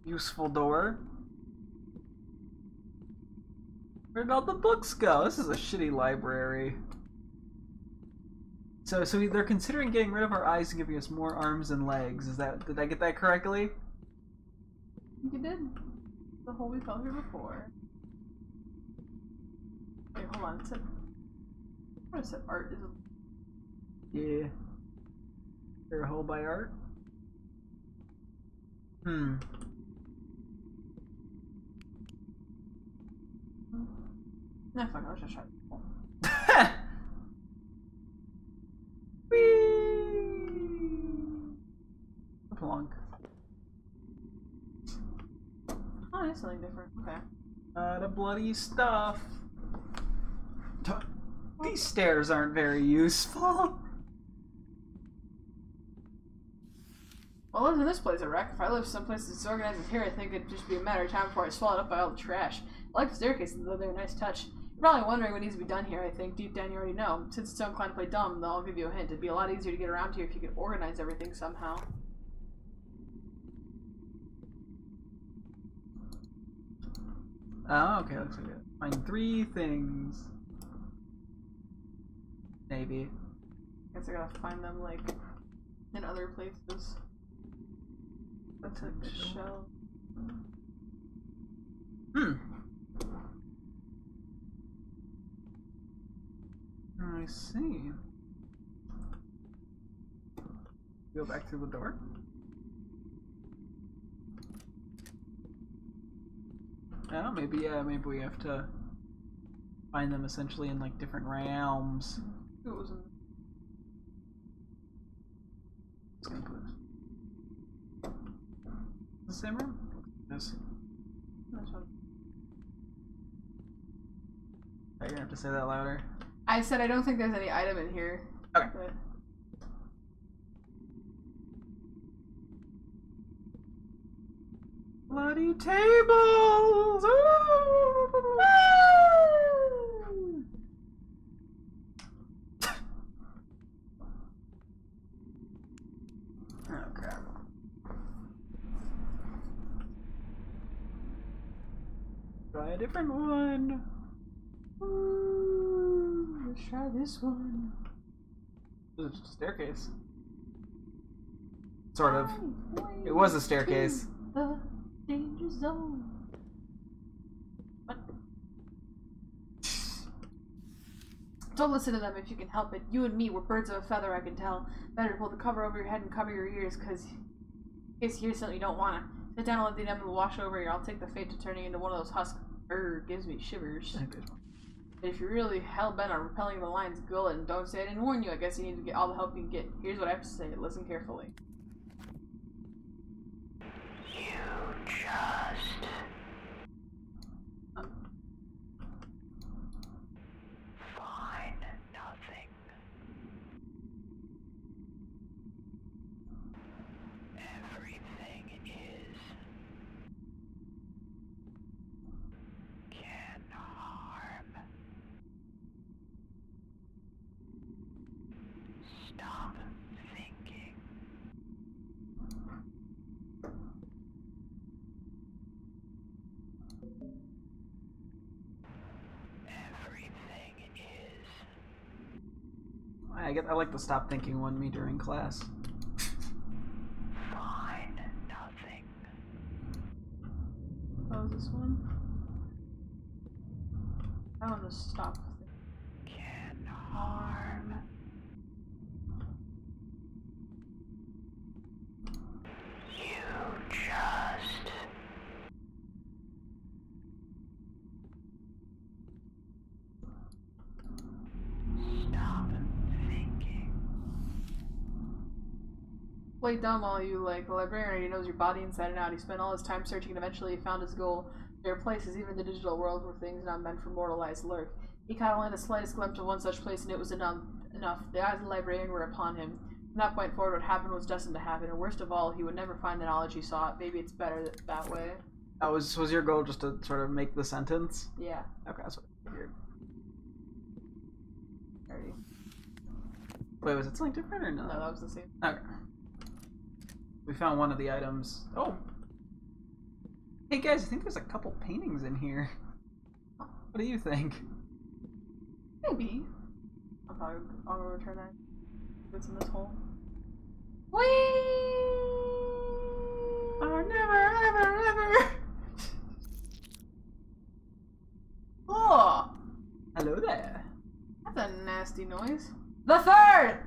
useful door. Where'd all the books go? This is a shitty library. So they're considering getting rid of our eyes and giving us more arms and legs. Did I get that correctly? You did. The hole we fell through before. Wait, hold on. It said. What is it? Art is. Yeah. Is there a hole by art? Hmm. Nah, fuck it. Let's just try. Whee! Plonk. Oh, that's something different. Okay. The bloody stuff. These stairs aren't very useful. Well, I lived in this place a wreck. If I lived someplace as organized as here, I think it'd just be a matter of time before I was swallowed up by all the trash. I like the staircases, though they're a nice touch. You're probably wondering what needs to be done here, I think. Deep down you already know. Since it's so inclined to play dumb, though, I'll give you a hint. It'd be a lot easier to get around here if you could organize everything somehow. Oh, okay, looks like it. Find 3 things. Maybe. Guess I gotta find them, like, in other places. That's like the shell. Hmm. I see. Go back through the door. Oh, maybe, yeah, maybe we have to find them essentially in, like, different realms. It was in... Just gonna put the same room? Yes. this one. You're gonna have to say that louder. I said I don't think there's any item in here. Okay. But... Bloody tables! Ooh! Oh crap. Try a different one. Ooh, let's try this one. This is just a staircase. Sort of. It was a staircase. The danger zone. What? Don't listen to them if you can help it. You and me, we're birds of a feather, I can tell. Better pull the cover over your head and cover your ears, cause in case you hear something you don't wanna. Sit down and let the inevitable wash over you. I'll take the fate to turning into one of those husks. Gives me shivers. I think there's one. If you're really hell-bent on repelling the lion's gullet and don't say I didn't warn you, I guess you need to get all the help you can get. Here's what I have to say. Listen carefully. You just find nothing. Everything is can harm. Stop thinking. Everything is I like the stop thinking one me during class. find nothing. What was this one? I want to stop. Can harm. You just stop thinking. Play dumb all you like. The librarian already knows your body inside and out. He spent all his time searching and eventually he found his goal. There are places, even the digital world, where things not meant for mortal eyes lurk. He caught only the slightest glimpse of one such place, and it was enough. The eyes of the librarian were upon him. From that point forward, what happened was destined to happen, and worst of all, he would never find the knowledge he sought. Maybe it's better that way. Was your goal just to sort of make the sentence? Yeah. Okay, that's what I figured. Alrighty. Wait, was it something different or no? No, that was the same. Okay. We found one of the items. Oh! Hey guys, I think there's a couple paintings in here. What do you think? Maybe. I'll return that. What's in this hole? Whee! Oh, never, ever, ever! Oh! Hello there. That's a nasty noise. The third!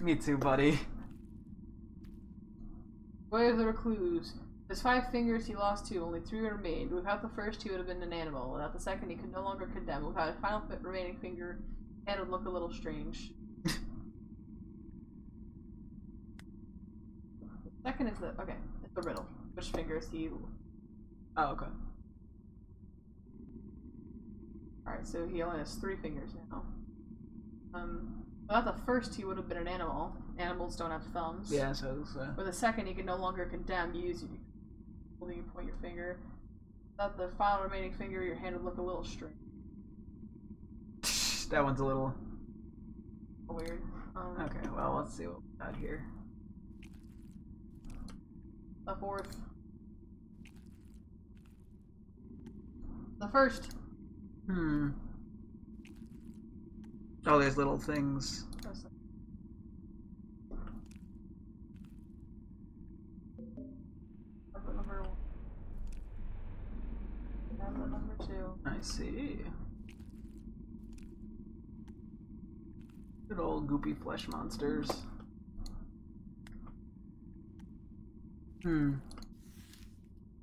Me too, buddy. Way of the recluse. His 5 fingers he lost 2, only 3 remained. Without the first, he would have been an animal. Without the second, he could no longer condemn. Without a final remaining finger, and would look a little strange. Second is the okay. It's the riddle. Which fingers he? Oh, okay. All right, so he only has 3 fingers now. Without the first, he would have been an animal. Animals don't have thumbs. Yeah, so. With the second, he can no longer condemn. Use holding you point your finger. Without the final remaining finger, your hand would look a little strange. That one's a little Weird. Okay, well, let's see what we got here. The fourth. The first. Oh, there's little things. Number 2. I see. Good old goopy flesh monsters.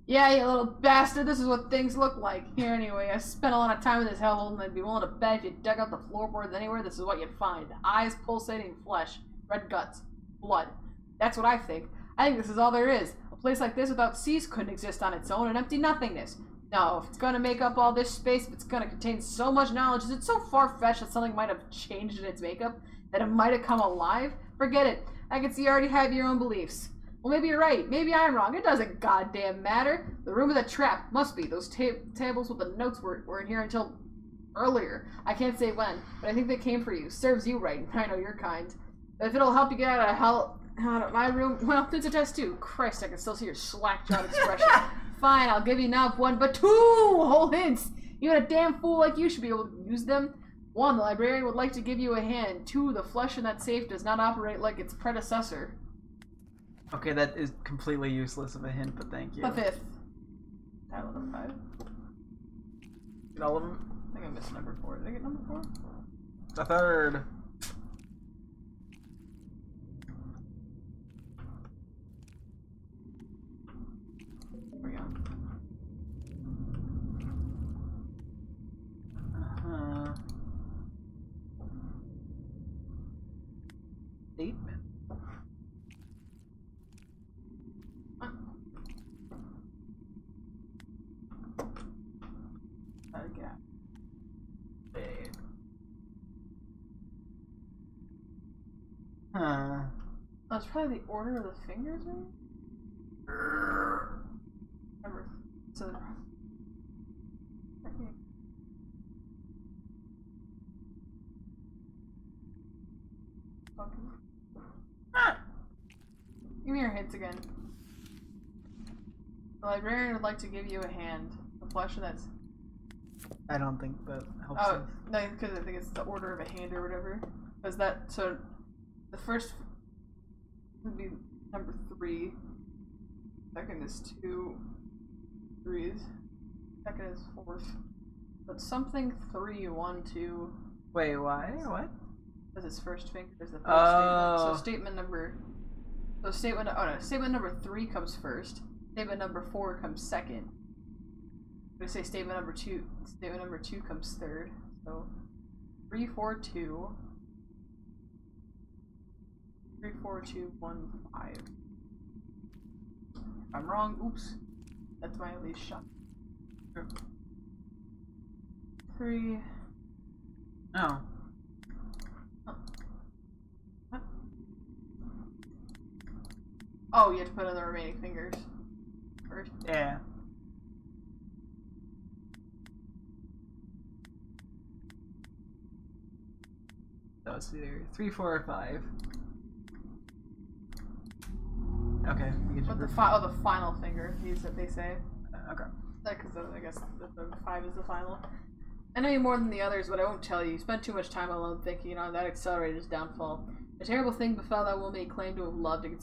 Yeah, you little bastard, this is what things look like. Here anyway, I spent a lot of time in this hellhole and I'd be willing to bet if you dug out the floorboards anywhere, this is what you'd find. Eyes, pulsating flesh, red guts, blood. That's what I think. I think this is all there is. A place like this without seas couldn't exist on its own, an empty nothingness. No, if it's gonna make up all this space, if it's gonna contain so much knowledge, is it so far-fetched that something might have changed in its makeup? That it might have come alive? Forget it. I can see you already have your own beliefs. Well, maybe you're right. Maybe I'm wrong. It doesn't goddamn matter. The room of the trap must be. Those tables with the notes were in here until earlier. I can't say when, but I think they came for you. Serves you right. I know you're kind. But if it'll help you get out of my room, well, it's a test too. Christ, I can still see your slack-jawed expression. Fine, I'll give you not 1, but 2 whole hints. Even a damn fool like you should be able to use them. 1, the librarian would like to give you a hand. 2, the flesh in that safe does not operate like its predecessor. Okay, that is completely useless of a hint, but thank you. The 5th. I love the 5. Get all of them? I think I missed number 4. Did I get number 4? The 3rd. There we go. statement. Huh. That's probably the order of the fingers, maybe? Number so give me your hints again. The librarian would like to give you a hand. A flesh that's. I don't think that helps. Oh, no, because I think it's the order of a hand or whatever. Because that, so the first would be number 3. Second is 2 3s. Second is 4th. But something 3 1 2. Wait, why? What? Because his first finger is the first Oh. statement. So statement number. So statement. Oh no, statement number 3 comes first. Statement number 4 comes second. I'm gonna say statement number 2. Statement number 2 comes third. So 3 4 2. 3 4 2 1 5. If I'm wrong, oops. That's my at least shot. 3. Oh. What? Oh, you have to put in the remaining fingers first. Yeah. So it's either 3, 4, or 5. Okay. We get But your the final finger, these that they say. okay. Because I guess the 5 is the final. I know you more than the others, but I won't tell you. You spent too much time alone thinking on that accelerated his downfall. A terrible thing befell that woman he claimed to have loved and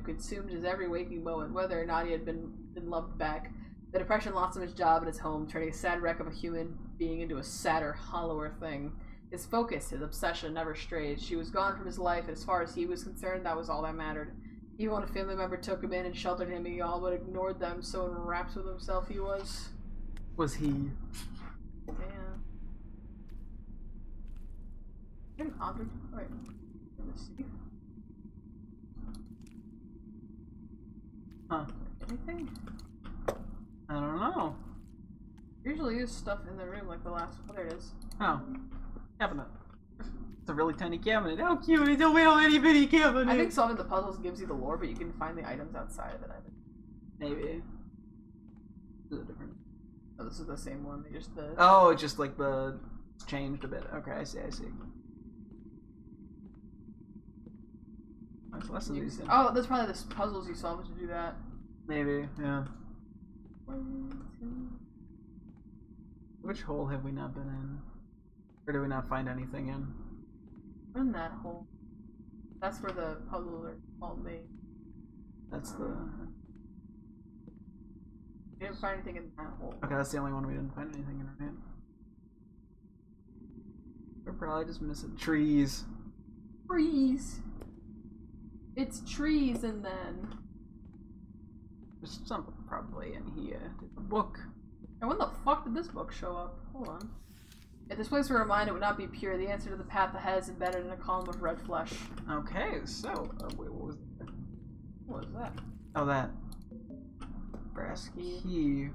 consumed his every waking moment, whether or not he had been loved back. The depression lost him his job and his home, turning a sad wreck of a human being into a sadder, hollower thing. His focus, his obsession, never strayed. She was gone from his life, and as far as he was concerned, that was all that mattered. Even when a family member took him in and sheltered him, he all but ignored them, so enwrapped with himself he was. Was he? Yeah. An object. Wait. Let me see. Huh. Anything? I don't know. Usually is stuff in the room like the last. Oh, there it is. Oh. Cabinet. It's a really tiny cabinet. How cute! It's a little itty bitty cabinet! I think solving the puzzles gives you the lore, but you can find the items outside of it. Maybe. This is a different. Oh, this is the same one. They just the. Oh, it's just like the. It's changed a bit. Okay, I see, I see. There's less of these things. Oh, that's probably the puzzles you solve to do that. Maybe, yeah. Which hole have we not been in? Or do we not find anything in? In that hole. That's where the puzzles are all made. That's the... You didn't find anything in that hole. Okay, that's the only one we didn't find anything in, right? We're probably just missing trees. Trees! It's trees and then... There's something probably in here. There's a book. And when the fuck did this book show up? Hold on. If this place were a mind, it would not be pure. The answer to the path ahead is embedded in a column of red flesh. Okay, so... wait, what was that? What is that? Oh, that. Brass key.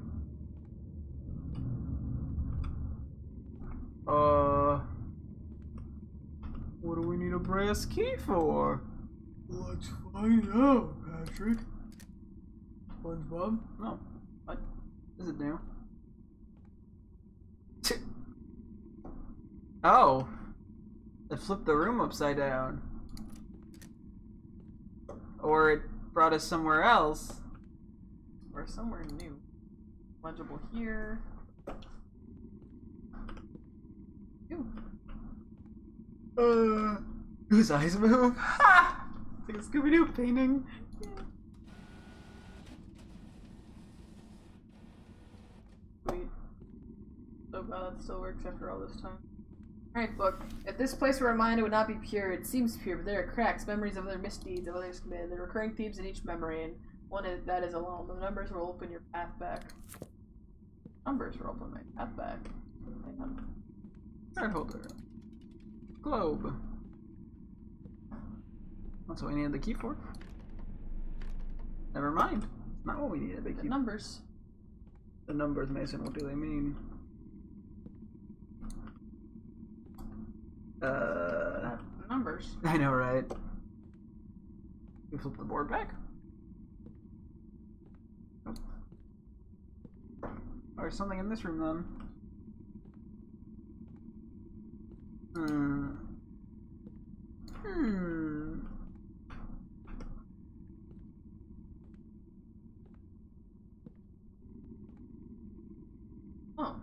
What do we need a brass key for? Let's find out, Patrick. SpongeBob? No. What? Is it new? Oh! It flipped the room upside down. Or it brought us somewhere else. Or somewhere new. Legible here. Ew. Whose eyes move? Ha! It's like a Scooby-Doo painting. Yeah. Sweet. So glad that still works after all this time. Alright, book. If this place were a mind, it would not be pure. It seems pure, but there are cracks, memories of their misdeeds, of others committed. There are recurring themes in each memory, and one is, that is alone. The numbers will open your path back. Numbers will open my path back. Hang on. Card holder. Globe. That's what we needed the key for. Never mind. It's not what we needed the The key. numbers. The numbers, Mason. What do they mean? Numbers. I know, right? We flip the board back. Oh, there's something in this room then. Oh.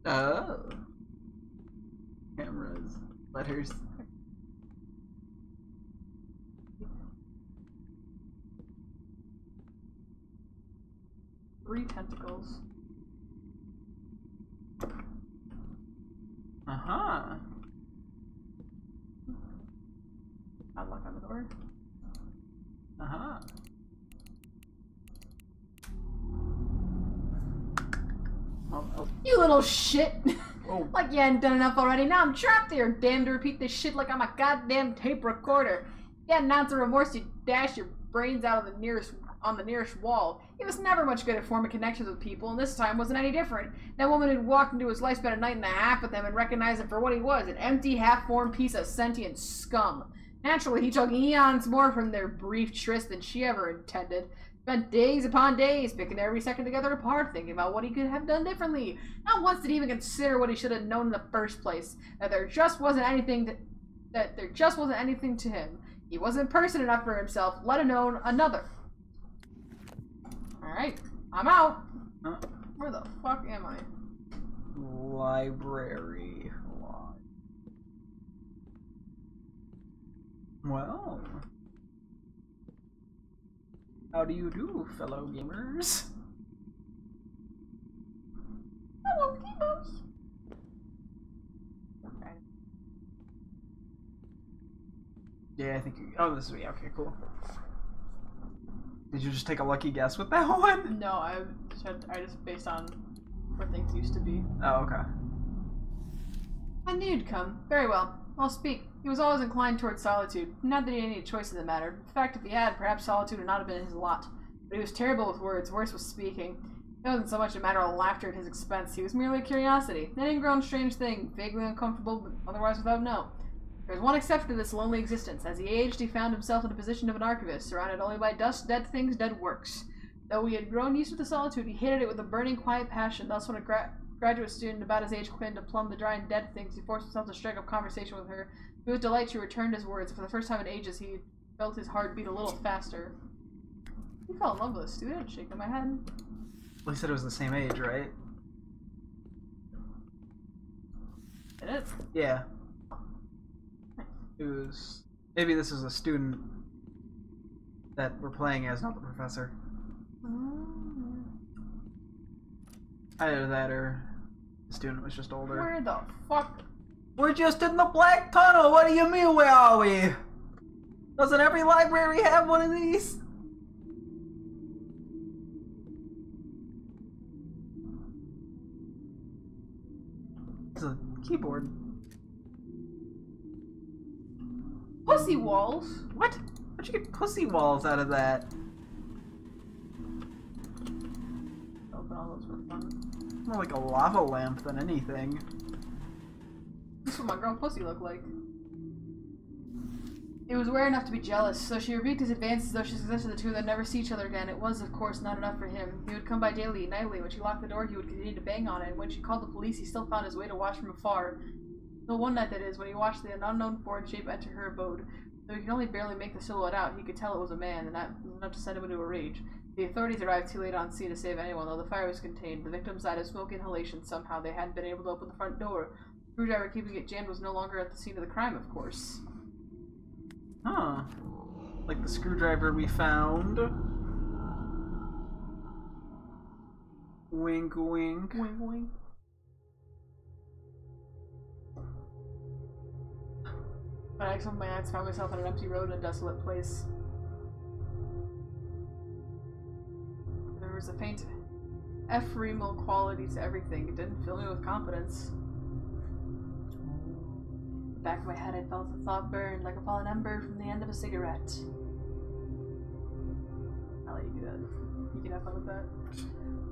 Oh. Cameras. Letters. 3 tentacles. Uh-huh. Padlock on the door. Uh-huh. Oh, You little shit! oh. Like you hadn't done enough already. Now I'm trapped here, damn to repeat this shit like I'm a goddamn tape recorder. You had an ounce of remorse, you dash your brains out of the nearest wall. He was never much good at forming connections with people, and this time wasn't any different. That woman who'd walked into his life spent a night and a half with him and recognized him for what he was, an empty, half-formed piece of sentient scum. Naturally, he took eons more from their brief tryst than she ever intended. Spent days upon days, picking every second together apart, thinking about what he could have done differently. Not once did he even consider what he should have known in the first place. That there just wasn't anything to him. He wasn't person enough for himself, let alone another. Alright, I'm out. Where the fuck am I? Library. Well, how do you do, fellow gamers? Hello, gamers. Okay. Yeah, I think you... Oh, this is... Okay, cool. Did you just take a lucky guess with that one? No, I just based on where things used to be. Oh, okay. I knew you'd come. Very well. I'll speak. He was always inclined towards solitude. Not that he had any choice in the matter. In fact, if he had, perhaps solitude would not have been his lot. But he was terrible with words. Worse was speaking. It wasn't so much a matter of laughter at his expense. He was merely a curiosity. An ingrown strange thing, vaguely uncomfortable, but otherwise without no. There was one exception to this lonely existence. As he aged, he found himself in the position of an archivist, surrounded only by dust, dead things, dead works. Though he had grown used to the solitude, he hated it with a burning, quiet passion. Thus, when a graduate student about his age came to plumb the dry and dead things, he forced himself to strike up conversation with her. To his delight, she returned his words. For the first time in ages, he felt his heart beat a little faster. He fell in love with a student, shaking my head. Well, he said it was the same age, right? Did it? Yeah. It was... Maybe this is a student that we're playing as, not the professor. Either that or the student was just older. Where the fuck? We're just in the Black Tunnel! What do you mean, where are we? Doesn't every library have one of these? It's a keyboard. Pussy walls? What? How'd you get pussy walls out of that? Open all those for fun. More like a lava lamp than anything. This is what my girl pussy looked like. He was aware enough to be jealous, so she rebuked his advances though she suggested the two of them never see each other again. It was, of course, not enough for him. He would come by daily, nightly. When she locked the door, he would continue to bang on it, and when she called the police, he still found his way to watch from afar. Until one night, that is, when he watched the unknown foreign shape enter her abode. Though he could only barely make the silhouette out, he could tell it was a man, and that was enough to send him into a rage. The authorities arrived too late on scene to save anyone, though the fire was contained. The victims died of smoke inhalation. Somehow they hadn't been able to open the front door. The screwdriver keeping it jammed was no longer at the scene of the crime, of course. Huh. Like the screwdriver we found. Wink, wink. Wink, wink. But I some of my nights found myself on an empty road in a desolate place. There was a faint ephemeral quality to everything. It didn't fill me with confidence. In the back of my head, I felt the thought burn like a fallen ember from the end of a cigarette. I'll let you do that. You can have fun with that.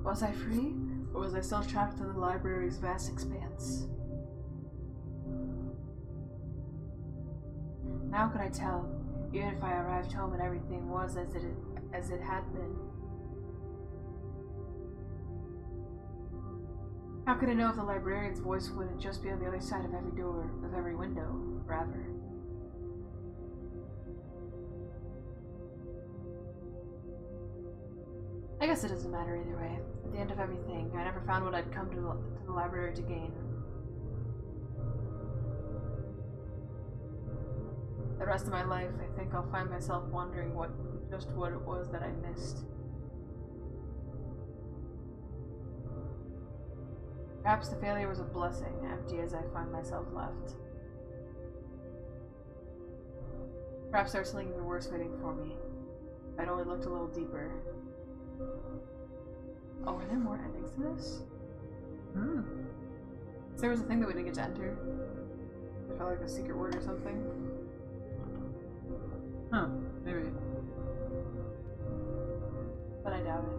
Was I free? Or was I still trapped in the library's vast expanse? How could I tell, even if I arrived home and everything was as it had been? How could I know if the librarian's voice wouldn't just be on the other side of every door, of every window, forever? I guess it doesn't matter either way. At the end of everything, I never found what I'd come to the library to gain. The rest of my life, I think I'll find myself wondering what it was that I missed. Perhaps the failure was a blessing, empty as I find myself left. Perhaps there's something even worse waiting for me. If I'd only looked a little deeper. Oh, were there more endings to this? So there was a thing that we didn't get to enter. I felt like a secret word or something. Huh, maybe. But I doubt it.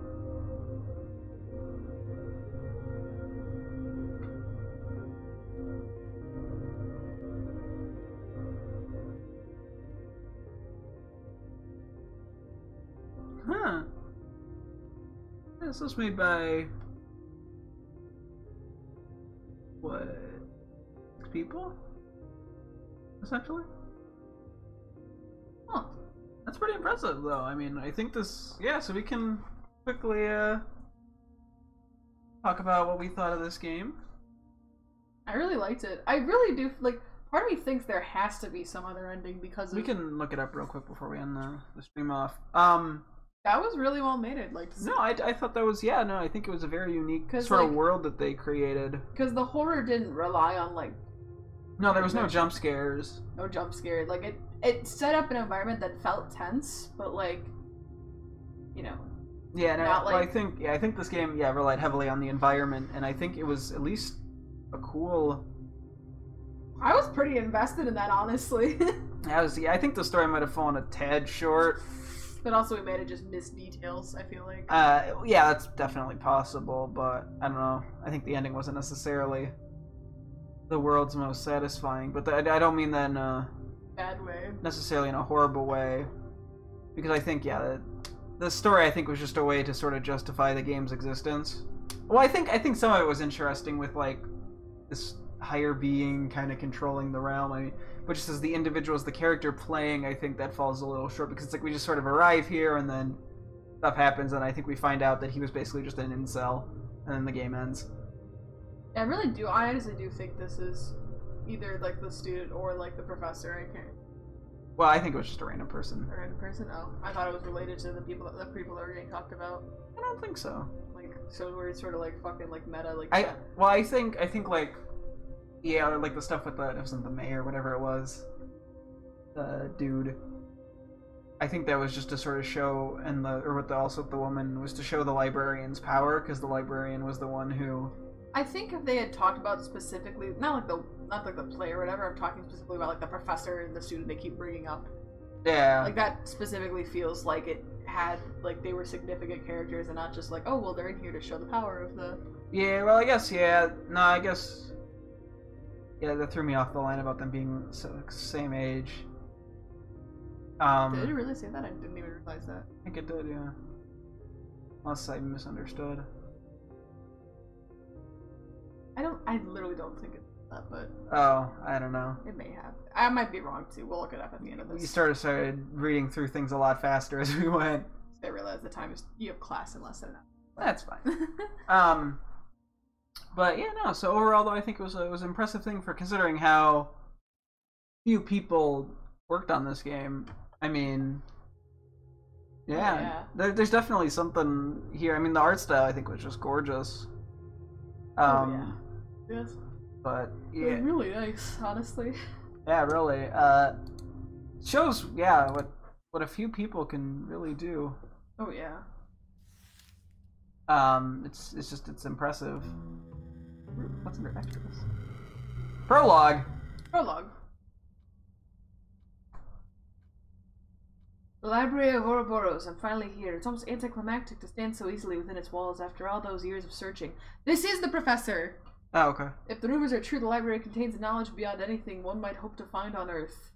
Huh. This was made by what? 6 people? Essentially? Huh. That's pretty impressive though. I mean, I think this so we can quickly talk about what we thought of this game. I really liked it. I really do, like, part of me thinks there has to be some other ending because We can look it up real quick before we end the stream off. that was really well made. No, I thought that was, I think it was a very unique sort of world that they created. Because the horror didn't rely on, like... No, there was no jump scares. No jump scare. Like, it set up an environment that felt tense, but, like, you know... Yeah, no, not well, like... I think this game, relied heavily on the environment, and I think it was at least a cool... I was pretty invested in that, honestly. I think the story might have fallen a tad short. But also we might have just missed details, I feel like. Yeah, that's definitely possible, but I don't know. I think the ending wasn't necessarily the world's most satisfying, but I don't mean that in a... bad way. Necessarily in a horrible way. Because I think, the story, I think, was just a way to sort of justify the game's existence. Well, I think some of it was interesting with, like, this higher being kind of controlling the realm. I mean, but just as the individual, as the character playing, I think that falls a little short because it's like we just sort of arrive here and then stuff happens, and I think we find out that he was basically just an incel, and then the game ends. I really do. I honestly do think this is either like the student or like the professor. I can't. Well, I think it was just a random person. A random person? Oh, I thought it was related to the people that were getting talked about. I don't think so. Like, so where it's sort of like fucking like meta, like. I think like. Yeah, or like the stuff with it wasn't the mayor, whatever it was. The dude. I think that was just to sort of show, also the woman was to show the librarian's power, because the librarian was the one who. I think if they had talked about specifically, not like the play or whatever. I'm talking specifically about like the professor and the student they keep bringing up. Yeah. Like that specifically feels like it had like they were significant characters and not just like, oh well, they're in here to show the power of the. Yeah. Well, I guess. Yeah. No, I guess. Yeah, that threw me off the line about them being same age. Did it really say that? I didn't even realize that. I think it did, yeah. Unless I misunderstood. I literally don't think it's that, but... Oh, I don't know. It may have. I might be wrong, too. We'll look it up at the end of this. We started reading through things a lot faster as we went. I realized the time is... You have class in less than an hour. That's fine. But yeah, no. So overall, though, I think it was an impressive thing for considering how few people worked on this game. I mean, there's definitely something here. I mean, the art style I think was just gorgeous. Yes. But yeah, It was really nice, honestly. Yeah, really. Shows what a few people can really do. Oh yeah. It's impressive. What's under extras? Prologue. Prologue. The Library of Ouroboros. I'm finally here. It's almost anticlimactic to stand so easily within its walls after all those years of searching. This is the professor! Oh, okay. If the rumors are true, the library contains knowledge beyond anything one might hope to find on Earth.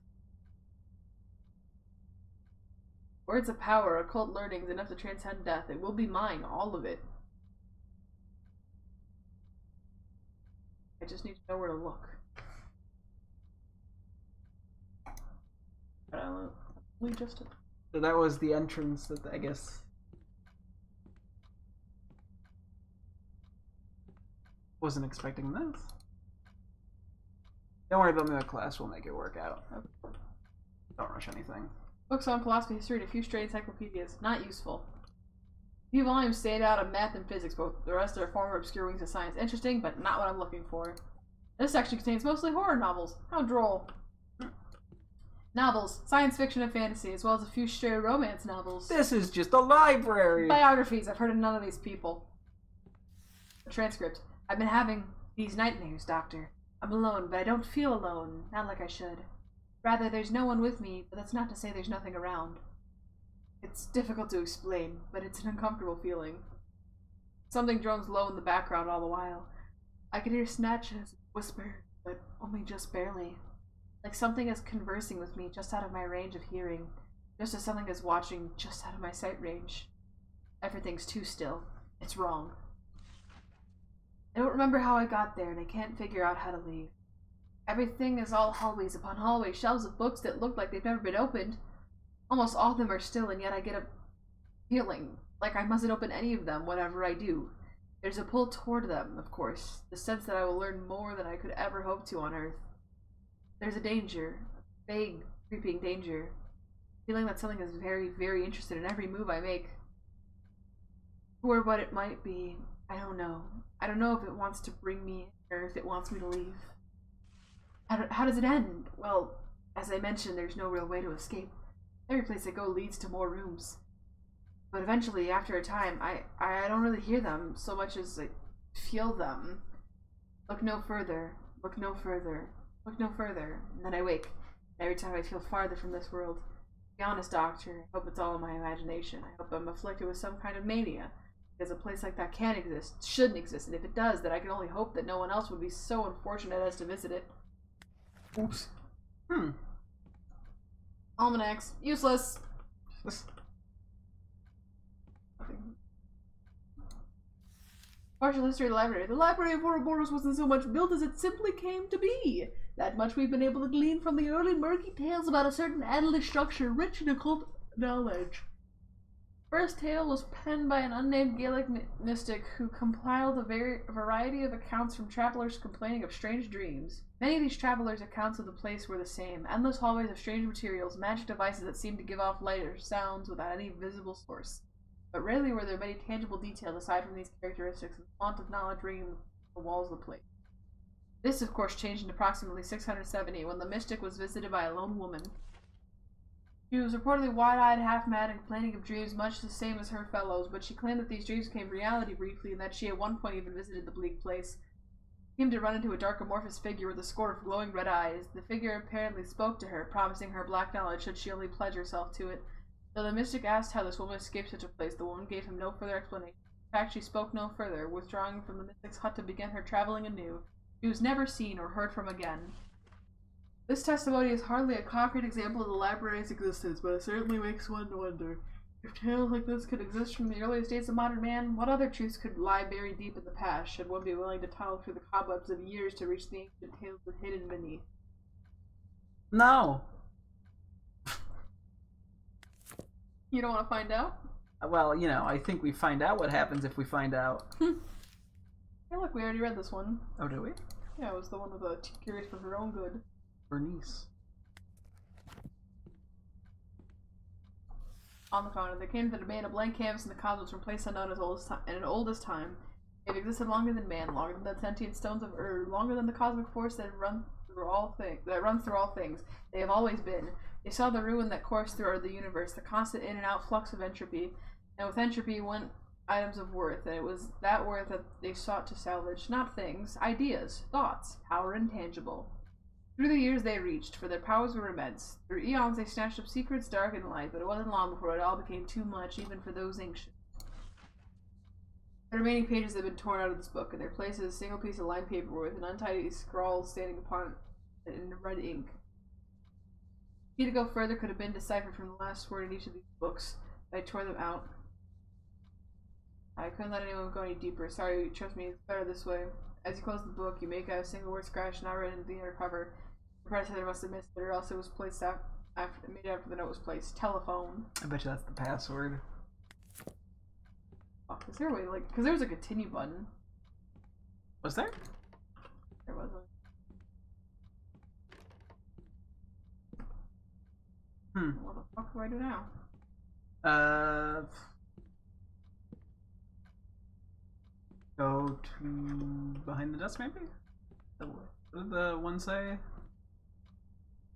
Words of power, occult learnings, enough to transcend death. It will be mine, all of it. I just need to know where to look. We just... So that was the entrance that I guess... Wasn't expecting this. Don't worry about me with class, we'll make it work out. Don't rush anything. Books on philosophy, history, and a few stray encyclopedias. Not useful. A few volumes stayed out of math and physics, but the rest are former obscure wings of science. Interesting, but not what I'm looking for. This section contains mostly horror novels. How droll. Novels, science fiction and fantasy, as well as a few stray romance novels. This is just a library! Biographies, I've heard of none of these people. A transcript. I've been having these nightmares, Doctor. I'm alone, but I don't feel alone. Not like I should. Rather, there's no one with me, but that's not to say there's nothing around. It's difficult to explain, but it's an uncomfortable feeling. Something drones low in the background all the while. I can hear snatches, whisper, but only just barely. Like something is conversing with me just out of my range of hearing, just as something is watching just out of my sight range. Everything's too still. It's wrong. I don't remember how I got there, and I can't figure out how to leave. Everything is all hallways upon hallways, shelves of books that look like they've never been opened. Almost all of them are still, and yet I get a feeling like I mustn't open any of them whatever I do. There's a pull toward them, of course, the sense that I will learn more than I could ever hope to on Earth. There's a danger, a vague, creeping danger, feeling that something is very, very interested in every move I make. Who or what it might be, I don't know. I don't know if it wants to bring me in or if it wants me to leave. How does it end? Well, as I mentioned, there's no real way to escape. Every place I go leads to more rooms. But eventually, after a time, I don't really hear them so much as I feel them. Look no further, look no further, look no further, and then I wake. Every time I feel farther from this world. Be honest, Doctor, I hope it's all in my imagination. I hope I'm afflicted with some kind of mania. Because a place like that can exist, shouldn't exist, and if it does, then I can only hope that no one else would be so unfortunate as to visit it. Oops. Almanacs. Useless. Partial history of the library. The Library of Ouroboros wasn't so much built as it simply came to be. That much we've been able to glean from the early murky tales about a certain endless structure rich in occult knowledge. First tale was penned by an unnamed Gaelic mystic who compiled a variety of accounts from travelers complaining of strange dreams. Many of these travelers' accounts of the place were the same: endless hallways of strange materials, magic devices that seemed to give off light or sounds without any visible source. But rarely were there many tangible details aside from these characteristics and the font of knowledge ringing the walls of the place. This, of course, changed in approximately 670 when the mystic was visited by a lone woman. She was reportedly wide-eyed, half-mad, and complaining of dreams much the same as her fellows, but she claimed that these dreams became reality briefly and that she at one point even visited the bleak place. She seemed to run into a dark amorphous figure with a score of glowing red eyes. The figure apparently spoke to her, promising her black knowledge should she only pledge herself to it. Though the mystic asked how this woman escaped such a place, the woman gave him no further explanation. In fact, she spoke no further, withdrawing from the mystic's hut to begin her traveling anew. She was never seen or heard from again. This testimony is hardly a concrete example of the library's existence, but it certainly makes one wonder. If tales like this could exist from the earliest days of modern man, what other truths could lie buried deep in the past, should one be willing to tunnel through the cobwebs of years to reach the ancient tales hidden beneath? No. You don't want to find out? Well, you know, I think we find out what happens if we find out. Hey, look, we already read this one. Oh, do we? Yeah, it was the one with the curious for her own good. Bernice. On the counter, there came to the demand a blank canvas in the cosmos from place unknown as oldest time. They've existed longer than man, longer than the sentient stones of Earth, longer than the cosmic force that runs through all things. They have always been. They saw the ruin that coursed through the universe, the constant in and out flux of entropy, and with entropy went items of worth, and it was that worth that they sought to salvage, not things, ideas, thoughts, power intangible. Through the years they reached, for their powers were immense. Through eons they snatched up secrets dark and light, but it wasn't long before it all became too much, even for those ancient. The remaining pages have been torn out of this book, and their place is a single piece of lined paper with an untidy scrawl standing upon it in red ink. The key to go further could have been deciphered from the last word in each of these books, but I tore them out. I couldn't let anyone go any deeper. Sorry, trust me, it's better this way. As you close the book, you make out a single word scratch not written into the inner cover. The predecessor must have missed it, or else it was placed made after the note was placed. Telephone. I bet you that's the password. Oh, is there a way, like, because there was a continue button. Was there? There wasn't. What the fuck do I do now? Go to behind the desk, maybe? What did the one say?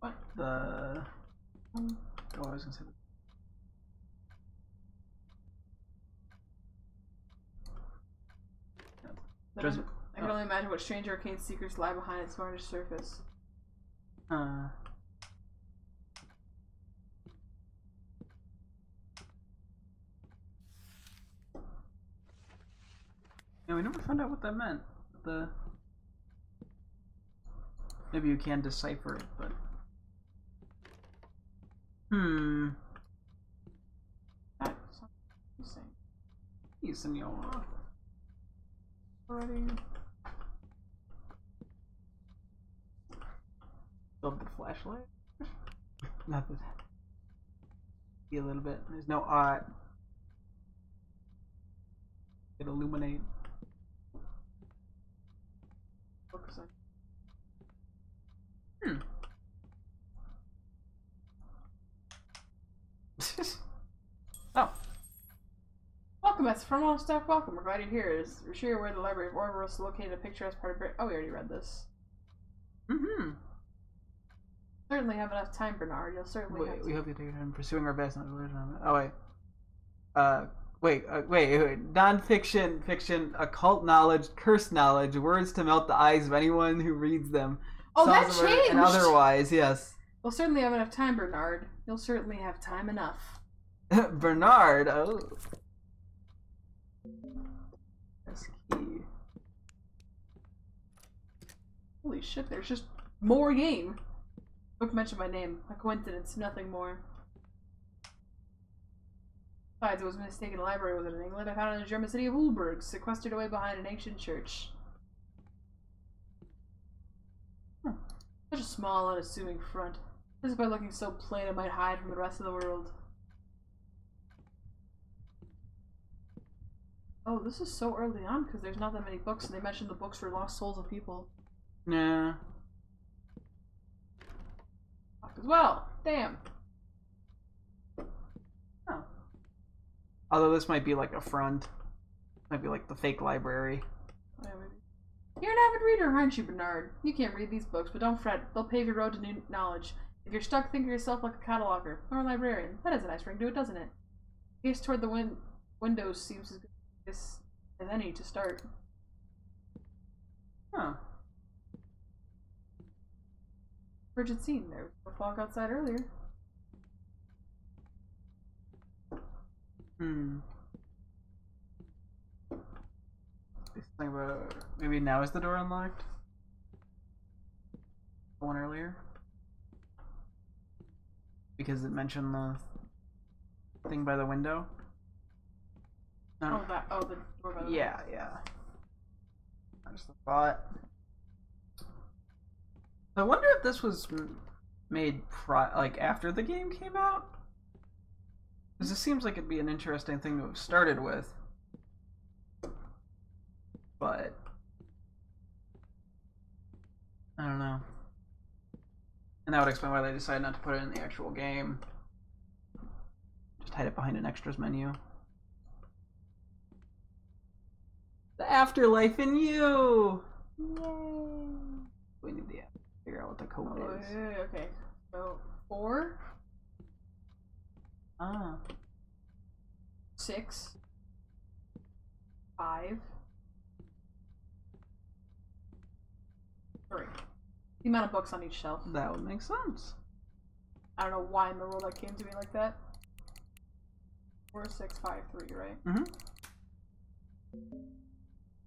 What? The... Oh, I was gonna say... I can only imagine what strange arcane secrets lie behind its varnished surface. Yeah, we never found out what that meant. Maybe you can decipher it, but... That's interesting. Yes, senor. Already. Love the flashlight. Not that. Be a little bit. There's no it illuminate. Focus on. Oh. Welcome, that's from all staff. Welcome. We're glad you're here. We're sure you're aware the Library of Orboros is located in a picturesque part of Britain. Oh, we already read this. Certainly have enough time, Bernard. You'll certainly have We hope you take your time pursuing our best knowledge. Oh, wait. Wait. Non-fiction, fiction, occult knowledge, cursed knowledge, words to melt the eyes of anyone who reads them. Oh, that Songs of Murder changed! And otherwise, yes. We'll certainly have enough time, Bernard. You'll certainly have time enough. Bernard, oh. That's key. Holy shit, there's just more game. Book mentioned my name. A coincidence, nothing more. Besides, it was a mistaken library, was it in England? I found it in the German city of Ulberg, sequestered away behind an ancient church. Such a small, unassuming front. Just by looking so plain it might hide from the rest of the world. Oh, this is so early on because there's not that many books, and they mentioned the books were lost souls of people. Nah. As well. Damn. Oh. Although this might be like a front. Might be like the fake library. Oh, yeah, maybe. You're an avid reader, aren't you, Bernard? You can't read these books, but don't fret. They'll pave your road to new knowledge. If you're stuck, think of yourself like a cataloger or a librarian. That has a nice ring to it, doesn't it? Gaze toward the windows seems as good as any to start. Huh. Frigid scene. There was a fog outside earlier. Think about maybe now is the door unlocked? The one earlier? Because it mentioned the thing by the window? Oh, that. Oh, the door by the yeah. I just thought. I wonder if this was made after the game came out? Because this seems like it'd be an interesting thing to have started with. But I don't know. And that would explain why they decided not to put it in the actual game. Just hide it behind an extras menu. The afterlife in you! Yay! We need to figure out what the code is. Okay. So 4. 6. 5. 3. The amount of books on each shelf. That would make sense. I don't know why in the world that came to me like that. 4653, right? Mm-hmm.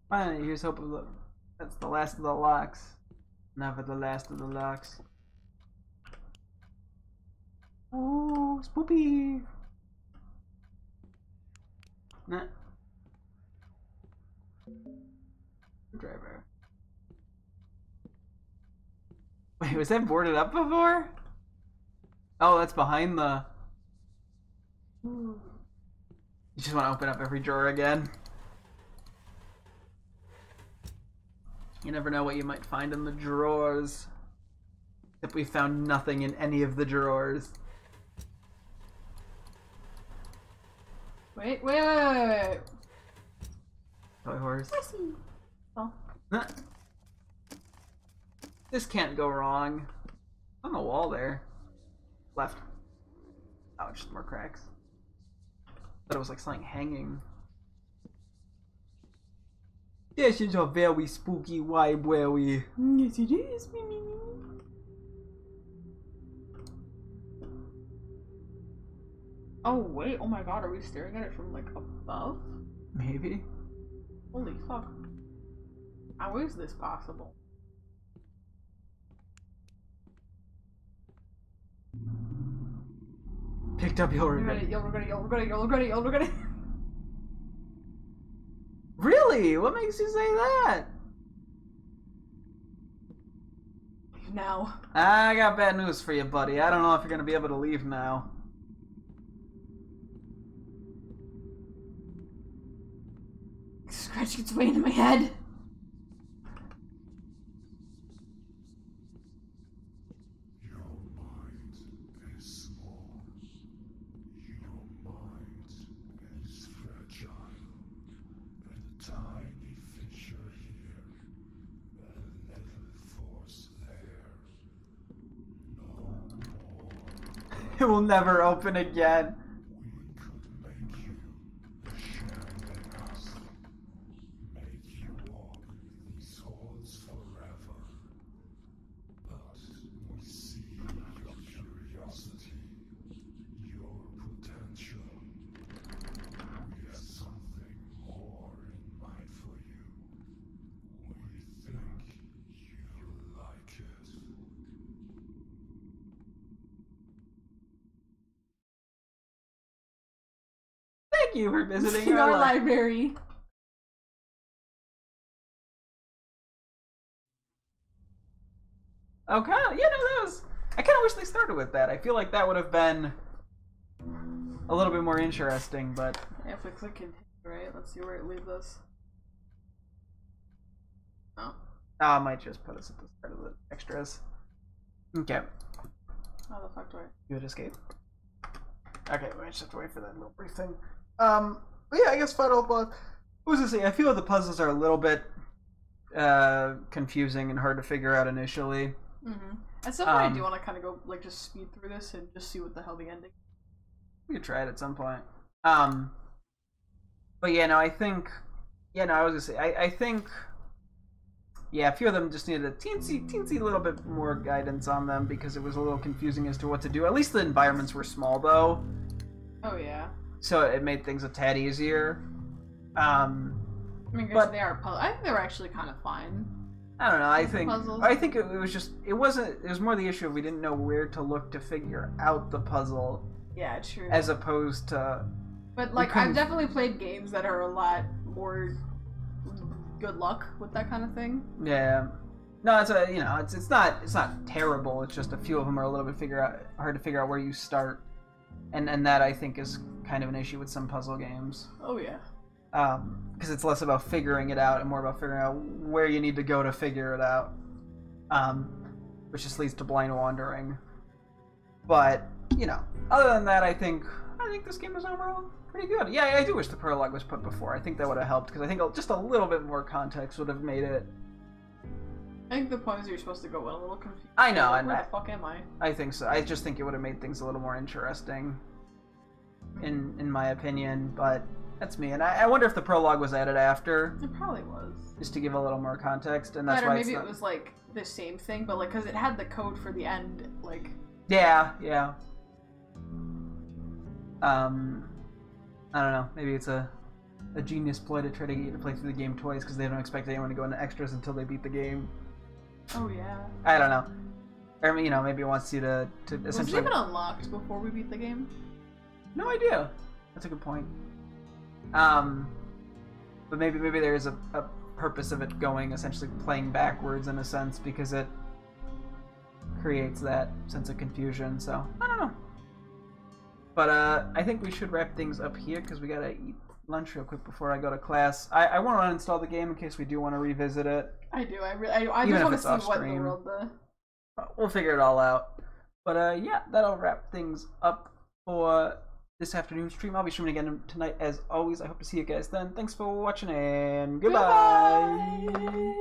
Finally, here's hope of the... That's the last of the locks. Never the last of the locks. Oh, spoopy! Nah. Driver. Wait, was that boarded up before? Oh, that's behind the... Ooh. You just want to open up every drawer again? You never know what you might find in the drawers. Except we found nothing in any of the drawers. Wait. Toy horse. Oh. Huh. This can't go wrong. On the wall there. Left. Oh, just more cracks. Thought it was like something hanging. This is a very spooky library. Yes, it is. Oh wait, oh my god, are we staring at it from like above? Maybe. Holy fuck. How is this possible? Picked up your... You're ready. Really? What makes you say that? Now. I got bad news for you, buddy. I don't know if you're gonna be able to leave now. Scratch gets way into my head. Your mind is small. Your mind is fragile. And a tiny fissure here. A little force there. No more. It will never open again. We could make you share us. Make you walk these halls forever. But we see your curiosity, your potential. We have something more in mind for you. We think you'll like it. Thank you for visiting Our our life. library. Okay, yeah, no, that was... I kind of wish they started with that. I feel like that would have been a little bit more interesting, but... Yeah, if we click continue, right? Let's see where it leaves us. Oh. I might just put us at the start of the extras. Okay. How the fuck do I... You would escape? Okay, we just have to wait for that little brief thing. But yeah, I guess final boss. What was I saying? I feel like the puzzles are a little bit confusing and hard to figure out initially. Mm-hmm. At some point, I do want to kind of go, like, just speed through this and just see what the hell the ending. We could try it at some point. But yeah, no, I think... Yeah, no, I was gonna say, I think... Yeah, a few of them just needed a teensy little bit more guidance on them because it was a little confusing as to what to do. At least the environments were small, though. Oh, yeah. So it made things a tad easier. I mean, But- they are puzzles. I think they were actually kind of fine. I don't know, Puzzles. I think it was just... It was more the issue of we didn't know where to look to figure out the puzzle Yeah, true. as opposed to... But, like, couldn't- I've definitely played games that are a lot more good luck with that kind of thing. Yeah. No, it's a, you know, it's not terrible. It's just a few of them are a little bit hard to figure out where you start, and that I think is kind of an issue with some puzzle games. Oh, yeah. Because it's less about figuring it out and more about figuring out where you need to go to figure it out, which just leads to blind wandering. But you know, other than that, I think this game is overall pretty good. Yeah, I do wish the prologue was put before. I think that would have helped because I think just a little bit more context would have made it. I think the point is you're supposed to go in a little confused. I know, Like, and where the fuck am I? I think so. I just think it would have made things a little more interesting, in my opinion. But that's me, and I wonder if the prologue was added after, It probably was. just to give a little more context, and that's Or why maybe it's it not... was like the same thing, but like because it had the code for the end, like. Yeah. I don't know. Maybe it's a genius ploy to try to get you to play through the game twice because they don't expect anyone to go into extras until they beat the game. Oh yeah. I don't know. Or maybe it wants you to essentially. Was it even unlocked before we beat the game? No idea. That's a good point. But maybe there is a purpose of it going essentially playing backwards in a sense because it creates that sense of confusion. So I don't know. But I think we should wrap things up here because we gotta eat lunch real quick before I go to class. I want to uninstall the game in case we do want to revisit it. I do. I just want to see what in the world the. We'll figure it all out. But yeah, that'll wrap things up for this afternoon stream. I'll be streaming again tonight as always. I hope to see you guys then. Thanks for watching and goodbye.